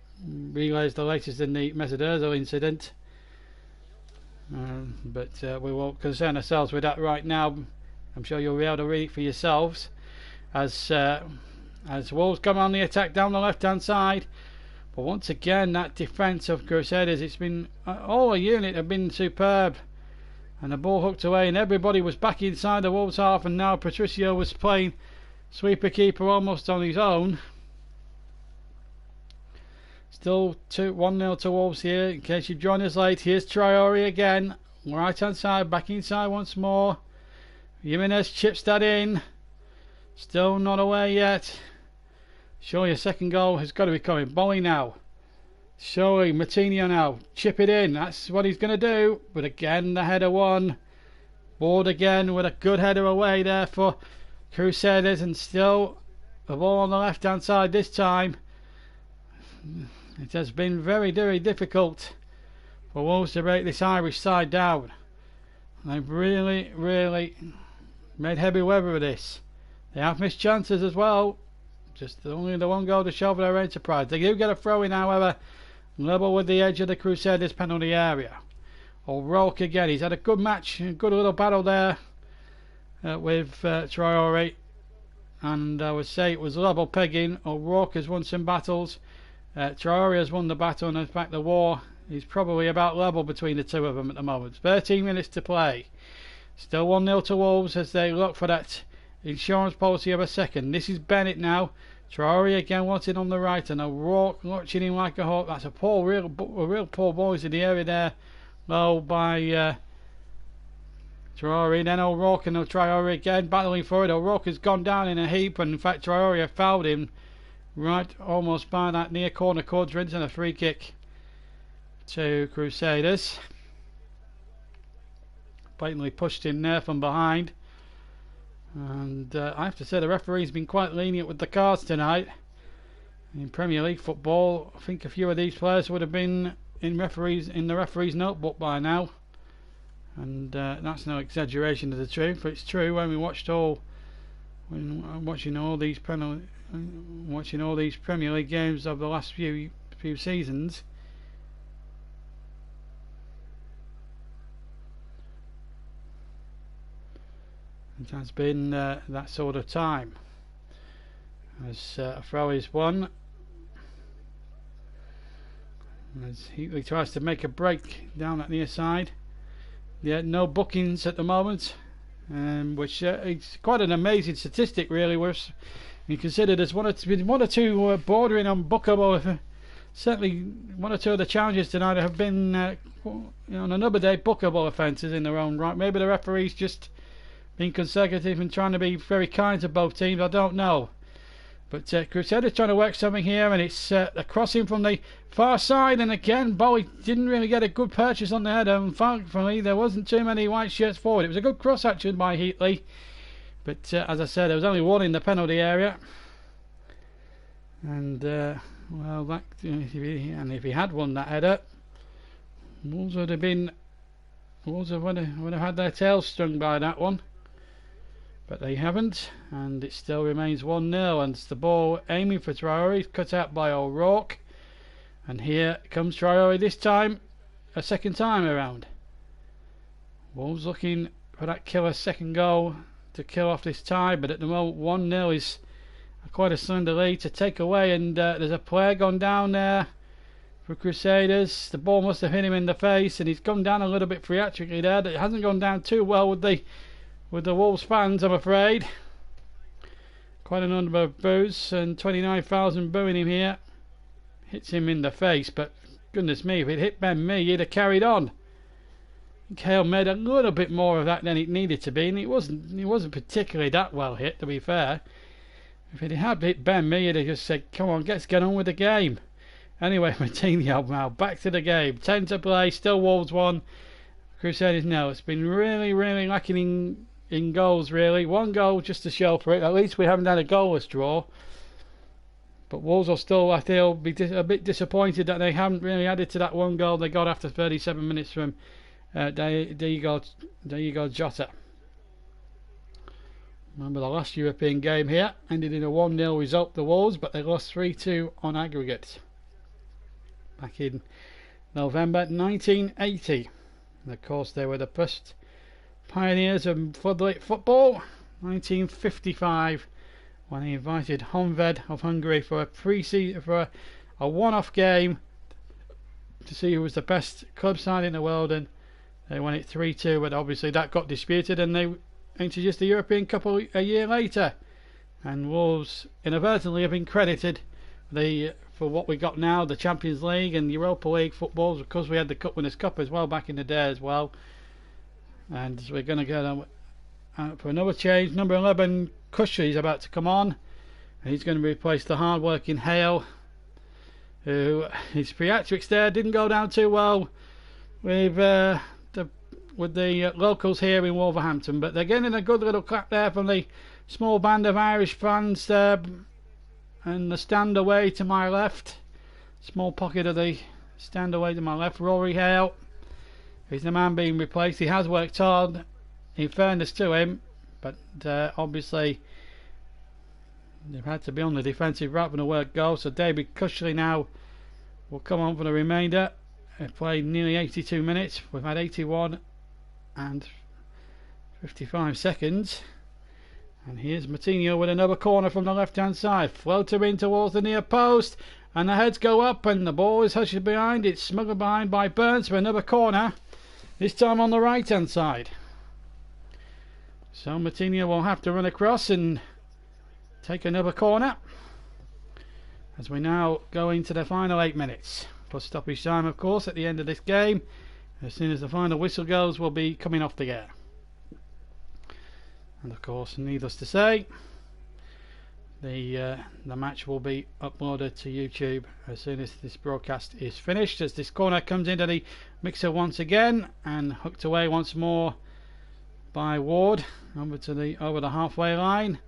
relays the latest in the Mesut Ozil incident, but we won't concern ourselves with that right now. I'm sure you'll be able to read it for yourselves as Wolves come on the attack down the left hand side. But once again, that defence of Crusaders, it's been all a unit have been superb, and the ball hooked away and everybody was back inside the Wolves half, and now Patricio was playing sweeper keeper almost on his own. Still 1-0 to Wolves here. In case you've joined us late, here's Traore again, right hand side, back inside once more. Jimenez chips that in, still not away yet. Surely a second goal has got to be coming. Bowie now, surely Martinho now, chip it in, that's what he's going to do. But again the header won. Ward again with a good header away there for Crusaders, and still the ball on the left hand side this time. It has been very, very difficult for Wolves to break this Irish side down. They've really, really made heavy weather of this. They have missed chances as well. Just only the one goal to show for their enterprise. They do get a throw in, however, level with the edge of the Crusaders penalty area. O'Rourke again. He's had a good match, a good little battle there with Traore, and I would say it was level pegging. O'Rourke has won some battles. Traore has won the battle, and in fact the war is probably about level between the two of them at the moment. 13 minutes to play. Still 1-0 to Wolves as they look for that insurance policy of a second. This is Bennett now. Traore again wanted on the right, and O'Rourke watching him like a hawk. That's a real poor ball in the area there, low by Traore. Then O'Rourke and Traore again battling for it. O'Rourke has gone down in a heap, and in fact Traore have fouled him right almost by that near corner quadrant, and a free kick to Crusaders. Blatantly pushed in there from behind. And I have to say the referee's been quite lenient with the cards tonight. In Premier League football, I think a few of these players would have been in the referee's notebook by now. And that's no exaggeration of the truth. It's true. When watching all these Premier League games of the last few seasons, it has been that sort of time. as a throw is won. As he tries to make a break down at near side. Yeah, no bookings at the moment, which is quite an amazing statistic, really. Was you consider there's one or two bordering on bookable. Certainly, one or two of the challenges tonight have been on another day bookable offences in their own right. Maybe the referees just being consecutive and trying to be very kind to both teams. I don't know. But Crusaders trying to work something here, and it's a crossing from the far side, and again Bowie didn't really get a good purchase on the header, and thankfully there wasn't too many white shirts forward. It was a good cross action by Heatley, but as I said, there was only one in the penalty area, and well, that, if he had won that header, Wolves would have had their tails strung by that one. But they haven't, and it still remains 1-0, and it's the ball aiming for Traore, cut out by O'Rourke, and here comes Traore this time, a second time around. Wolves looking for that killer second goal to kill off this tie, but at the moment 1-0 is quite a slender lead to take away, and there's a player gone down there for Crusaders. The ball must have hit him in the face, and he's gone down a little bit theatrically there. It hasn't gone down too well with the Wolves fans, I'm afraid. Quite a number of boos, and 29,000 booing him here. Hits him in the face, but goodness me, if it hit Ben Mee, he'd have carried on. Hale made a little bit more of that than it needed to be, and it wasn't particularly that well hit, to be fair. If it had hit Ben Mee, he'd have just said, come on, let's get on with the game. Anyway, Martinho now back to the game. 10 to play, still Wolves 1. Crusaders no. It's been really, really lacking in goals, really. One goal just to show for it. At least we haven't had a goalless draw. But Wolves will still, I feel, be a bit disappointed that they haven't really added to that one goal they got after 37 minutes from Diego Jota. Remember the last European game here ended in a 1-0 result for the Wolves, but they lost 3-2 on aggregate back in November 1980. And of course they were the first pioneers of floodlight football. 1955, when they invited Honved of Hungary for a one-off game to see who was the best club side in the world, and they won it 3-2. But obviously that got disputed, and they introduced the European Cup a year later. And Wolves inadvertently have been credited for what we got now, the Champions League and Europa League footballs, because we had the Cup Winners' Cup as well back in the day as well. And we're going to go for another change. Number 11, Cushy, is about to come on, and he's going to replace the hard-working Hale, who his theatrics there didn't go down too well with the locals here in Wolverhampton, but they're getting a good little clap there from the small band of Irish fans there, and the stand away to my left, small pocket of the stand away to my left. Rory Hale is the man being replaced. He has worked hard, in fairness to him, but obviously they've had to be on the defensive rather than a work goal. So David Cushley now will come on for the remainder. They've played nearly 82 minutes. We've had 81 and 55 seconds. And here's Martinho with another corner from the left hand side. Floater in towards the near post, and the heads go up, and the ball is hushed behind. It's smuggled behind by Burns for another corner, this time on the right hand side. So Martinho will have to run across and take another corner as we now go into the final 8 minutes. Plus stoppage time, of course, at the end of this game. As soon as the final whistle goes, we'll be coming off the air. And of course, needless to say, the match will be uploaded to YouTube as soon as this broadcast is finished. As this corner comes into the mixer once again and hooked away once more by Ward over the halfway line,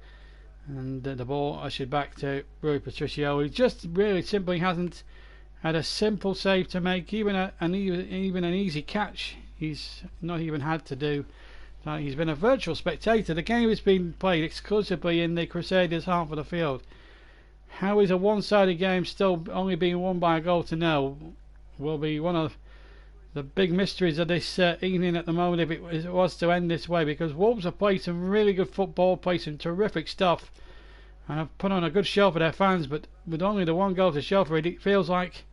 and the ball ushered back to Rui Patricio, who just really simply hasn't had a simple save to make, even an easy catch. He's not even had to do. He's been a virtual spectator. The game has been played exclusively in the Crusaders half of the field. How is a one-sided game still only being won by a goal to nil will be one of the big mysteries of this evening at the moment, if it was to end this way, because Wolves have played some really good football, played some terrific stuff, and have put on a good show for their fans, but with only the one goal to show for it, it feels like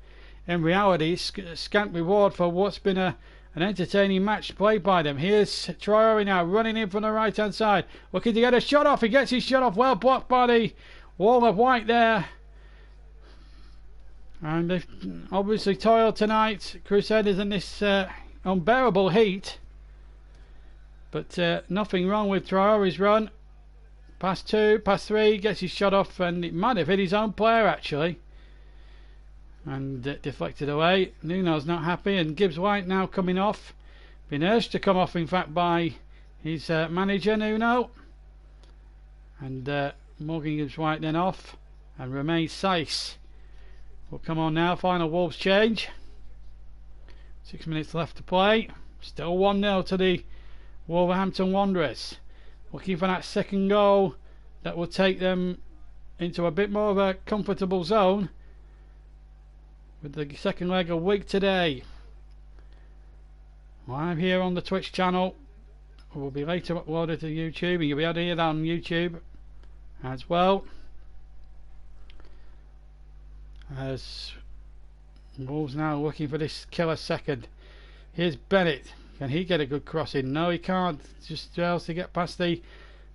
in reality it's scant reward for what's been an entertaining match played by them. Here's Traore now running in from the right hand side, looking to get a shot off. He gets his shot off, well blocked by the wall of white there. And they've obviously toiled tonight, Crusaders, in this unbearable heat. But nothing wrong with Traore's run. Pass 2, pass 3, gets his shot off, and it might have hit his own player actually. And deflected away. Nuno's not happy, and Gibbs White now coming off. Been urged to come off, in fact, by his manager, Nuno. And Morgan Gibbs White then off, and Romain Saiss will come on now. Final Wolves change. 6 minutes left to play. Still 1-0 to the Wolverhampton Wanderers. Looking for that second goal that will take them into a bit more of a comfortable zone with the second leg a week today. Live here on the Twitch channel. It will be later uploaded to YouTube, and you'll be able to hear that on YouTube as well. As Wolves now looking for this killer second. Here's Bennett. Can he get a good cross in? No, he can't. Just fails to get past the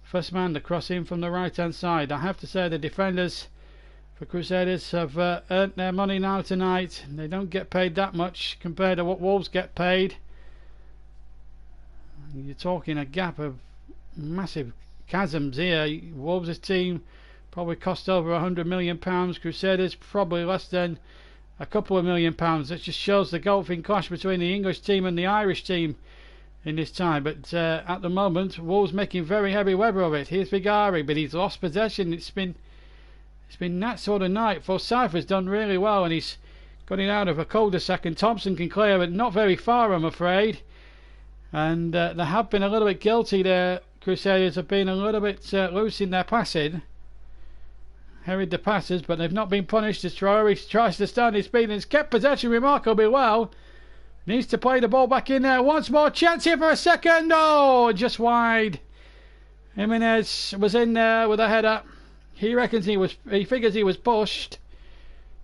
first man. The cross in from the right hand side. I have to say the defenders for Crusaders have earned their money now tonight. They don't get paid that much compared to what Wolves get paid. You're talking a gap of massive chasms here. Wolves' team probably cost over £100 million. Crusaders probably less than a couple of £1 million. That just shows the gulfing clash between the English team and the Irish team in this time. But at the moment, Wolves making very heavy weather of it. Here's Vigari, but he's lost possession. It's been that sort of night. Forsyth done really well, and he's got it out of a cul-de-sac, and Thompson can clear it not very far, I'm afraid. And they have been a little bit guilty there. Crusaders have been a little bit loose in their passing. Harried the passes, but they've not been punished as Traore tries to stand his speed and has kept possession remarkably well. Needs to play the ball back in there once more. Chance here for a second. Oh, just wide. Jimenez was in there with a header. He reckons he figures he was pushed.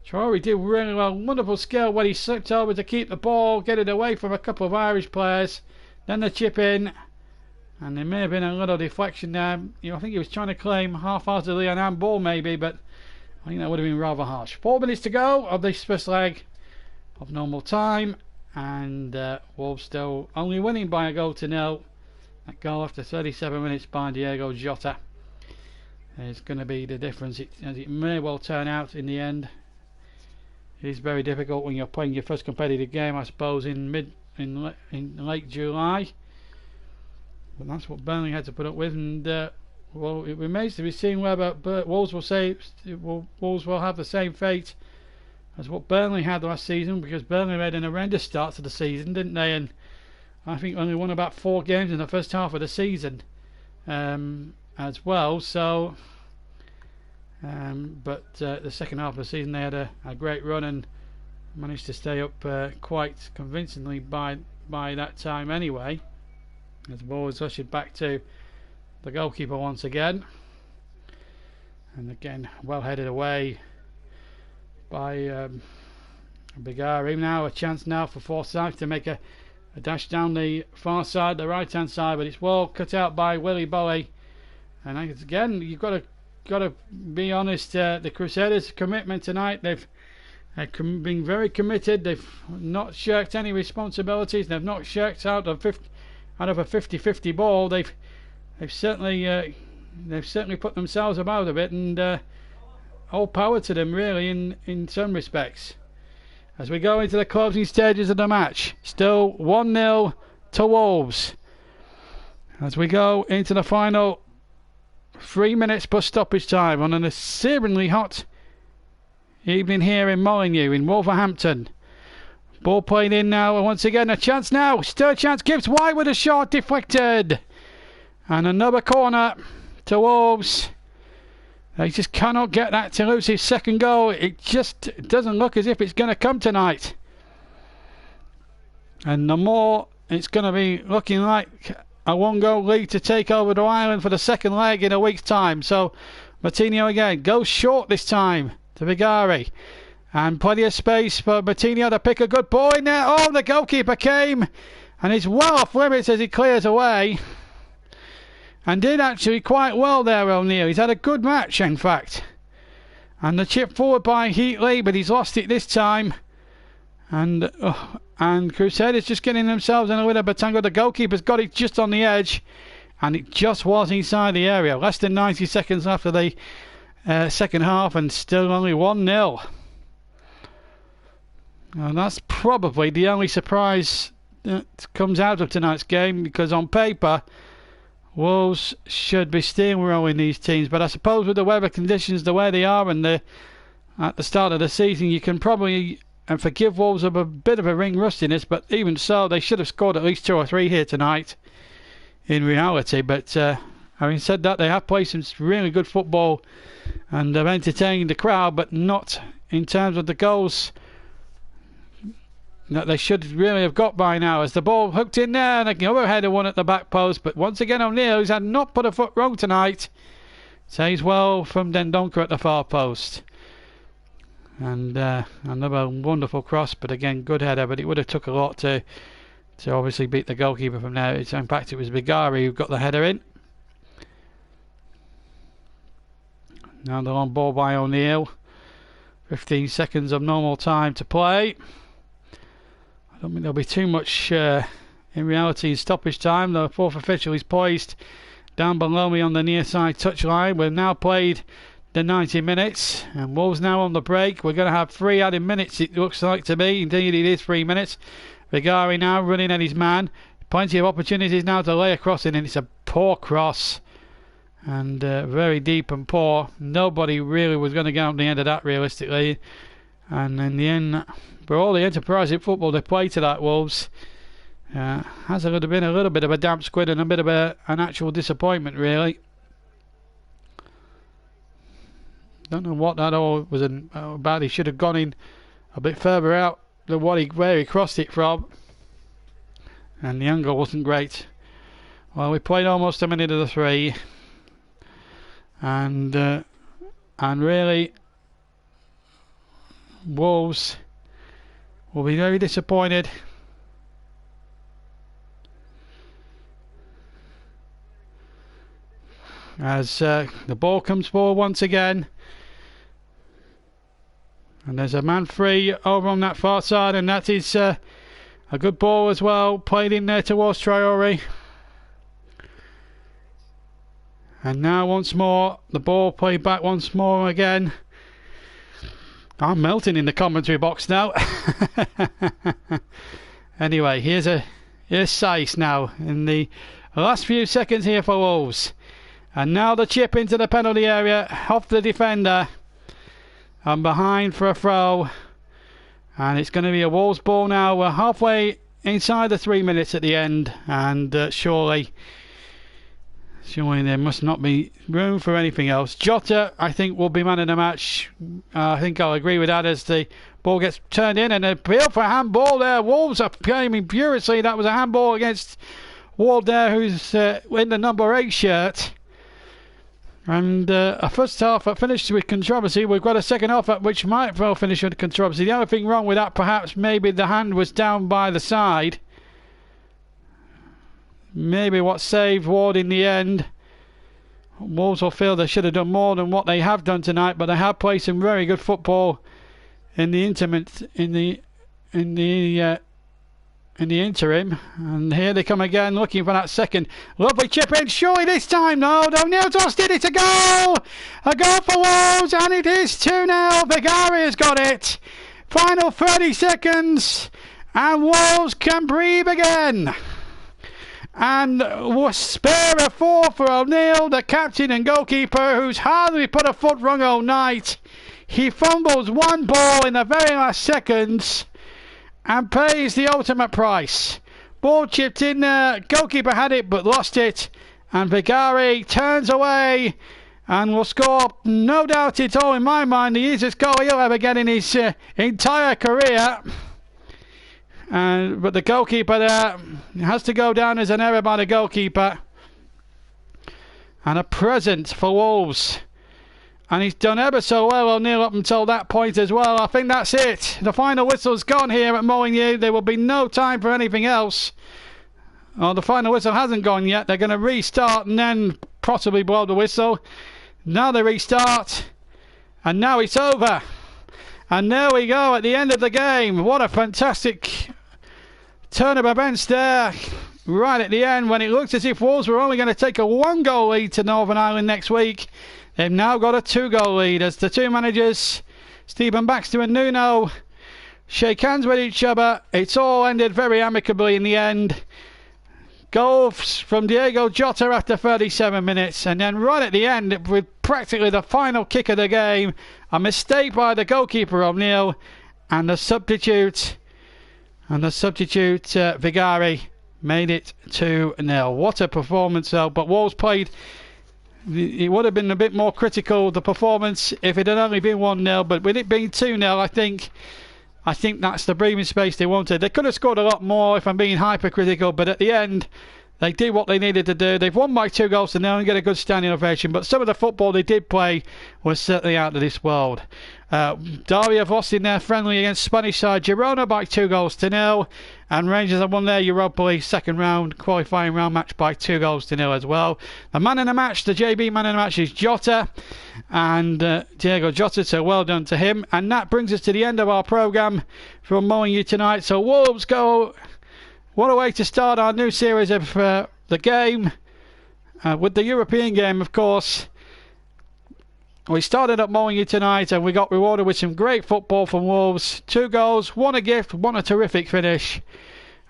Traore did really well. Wonderful skill when he slipped over to keep the ball, get it away from a couple of Irish players. Then the chip in. And there may have been a little deflection there. I think he was trying to claim half-heartedly an handball maybe, but I think that would have been rather harsh. 4 minutes to go of this first leg of normal time, and Wolves still only winning by a goal to nil. That goal after 37 minutes by Diego Jota is going to be the difference, as it may well turn out in the end. It is very difficult when you're playing your first competitive game, I suppose, in late July. But that's what Burnley had to put up with, and well, it remains to be seen whether Wolves will have the same fate as what Burnley had last season, because Burnley made an horrendous start to the season, didn't they? And I think only won about 4 games in the first half of the season as well. So, but the second half of the season they had a great run and managed to stay up quite convincingly by that time anyway. As the ball is ushered back to the goalkeeper once again, well headed away by Vigari. Now a chance now for Forsyth to make a dash down the far side, the right hand side, but it's well cut out by Willy Boly. And again, you've got to be honest. The Crusaders' commitment tonight, they've been very committed. They've not shirked any responsibilities. They've not shirked out of a 50-50 ball. They've certainly put themselves about a bit, and all power to them really in some respects. As we go into the closing stages of the match, still 1-0 to Wolves. As we go into the final 3 minutes plus stoppage time on an searingly hot evening here in Molineux in Wolverhampton. Ball played in now, and once again a chance now. Still a chance. Gibbs White with a shot, deflected. And another corner to Wolves. They just cannot get that to lose his second goal. It just doesn't look as if it's going to come tonight. And the more it's going to be looking like a 1-goal lead to take over to Ireland for the second leg in a week's time. So Martinho again. Goes short this time to Vigari. And plenty of space for Martinho to pick a good ball in there. Oh, the goalkeeper came. And he's well off limits as he clears away. And did actually quite well there, O'Neill. He's had a good match, in fact. And the chip forward by Heatley, but he's lost it this time. And Crusaders just getting themselves in a little bit tangled. The goalkeeper's got it just on the edge. And it just was inside the area. Less than 90 seconds after the second half, and still only 1-0. And that's probably the only surprise that comes out of tonight's game, because on paper Wolves should be steamrolling these teams, but I suppose with the weather conditions the way they are and at the start of the season, you can probably forgive Wolves of a bit of a ring rustiness, but even so they should have scored at least 2 or 3 here tonight in reality. But having said that, they have played some really good football and have entertained the crowd, but not in terms of the goals that they should really have got by now, as the ball hooked in there and another header one at the back post. But once again O'Neill, who's had not put a foot wrong tonight, says well from Dendoncker at the far post. And another wonderful cross, but again good header, but it would have took a lot to obviously beat the goalkeeper from there. In fact, it was Vigari who got the header in. Now the long ball by O'Neill. 15 seconds of normal time to play. I don't think there'll be too much in reality stoppage time. The fourth official is poised down below me on the near side touchline. We've now played the 90 minutes and Wolves now on the break. We're going to have 3 added minutes, it looks like to me. Indeed it is 3 minutes. Vigari now running at his man. Plenty of opportunities now to lay a cross in, and it's a poor cross and very deep and poor. Nobody really was going to get up the end of that realistically, and in the end, for all the enterprising football they play to that Wolves, has been a little bit of a damp squid and a bit of an actual disappointment really. Don't know what that all was about. He should have gone in a bit further out than where he crossed it from, and the angle wasn't great. Well, we played almost a minute of the 3, and really Wolves will be very disappointed as the ball comes forward once again, and there's a man free over on that far side, and that is a good ball as well, played in there towards Traore. And now once more the ball played back once more again. I'm melting in the commentary box now. Anyway, here's Saiss now in the last few seconds here for Wolves. And now the chip into the penalty area off the defender. And behind for a throw. And it's going to be a Wolves ball now. We're halfway inside the 3 minutes at the end. And surely there must not be room for anything else. Jota, I think, will be man of the match. I think I'll agree with that as the ball gets turned in. And an appeal for a handball there. Wolves are claiming furiously that was a handball against Ward there, who's in the number 8 shirt. And a first half that finished with controversy. We've got a second half which might well finish with controversy. The only thing wrong with that, perhaps, maybe the hand was down by the side. Maybe what saved Ward in the end. Wolves will feel they should have done more than what they have done tonight, but they have played some very good football in the interim. And here they come again, looking for that second. Lovely chip in, surely this time. No, O'Neill's lost it. It's a goal! A goal for Wolves, and it is 2-0. Vigari has got it. Final 30 seconds, and Wolves can breathe again. And we'll spare a 4 for O'Neill, the captain and goalkeeper, who's hardly put a foot wrong all night. He fumbles one ball in the very last seconds and pays the ultimate price. Ball chipped in there, goalkeeper had it but lost it, and Vigari turns away and will score, no doubt at all in my mind, the easiest goal he'll ever get in his entire career. But the goalkeeper there has to go down as an error by the goalkeeper. And a present for Wolves And he's done ever so well, O'Neill, up until that point as well. I think that's it. The final whistle's gone here at Molineux. There will be no time for anything else. Oh, the final whistle hasn't gone yet. They're going to restart and then possibly blow the whistle. Now they restart. And now it's over. And there we go at the end of the game. What a fantastic turn of events there. Right at the end, when it looked as if Wolves were only going to take a 1-goal lead to Northern Ireland next week, they've now got a 2-goal lead as the two managers, Stephen Baxter and Nuno, shake hands with each other. It's all ended very amicably in the end. Goals from Diego Jota after 37 minutes, and then right at the end, with practically the final kick of the game, a mistake by the goalkeeper O'Neill, and the substitute Vigari made it 2-0. What a performance though, but Wolves played. It would have been a bit more critical, the performance, if it had only been 1-0, but with it being 2-0, I think that's the breathing space they wanted. They could have scored a lot more if I'm being hypercritical, but at the end, they did what they needed to do. They've won by 2 goals to 0 and get a good standing ovation, but some of the football they did play was certainly out of this world. Derby have lost in their friendly against Spanish side Girona by 2 goals to 0, and Rangers have won their Europa League second round qualifying round match by 2 goals to 0 as well. The man in the match, the JB man in the match, is Jota, and Diego Jota, so well done to him. And that brings us to the end of our programme from Molineux tonight. So Wolves go, what a way to start our new series of the game, with the European game, of course. We started at Molineux tonight and we got rewarded with some great football from Wolves. 2 goals, 1 a gift, 1 a terrific finish.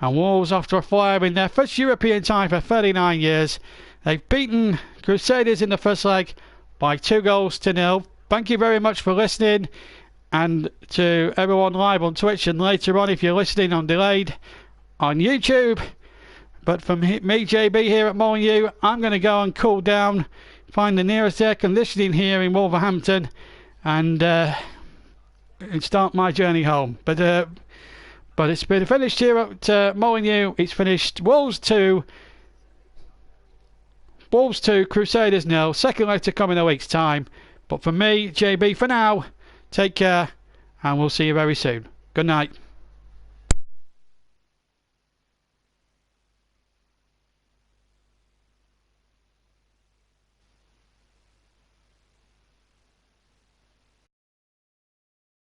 And Wolves, after a flyer in their first European tie for 39 years, they've beaten Crusaders in the first leg by 2 goals to 0. Thank you very much for listening, and to everyone live on Twitch, and later on if you're listening on delayed on YouTube. But from me, JB, here at Molineux, I'm going to go and cool down, find the nearest air conditioning here in Wolverhampton, and start my journey home. But it's been finished here at Molineux. It's finished Wolves 2, Crusaders 0. Second leg to come in a week's time. But for me, JB, for now, take care, and we'll see you very soon. Good night.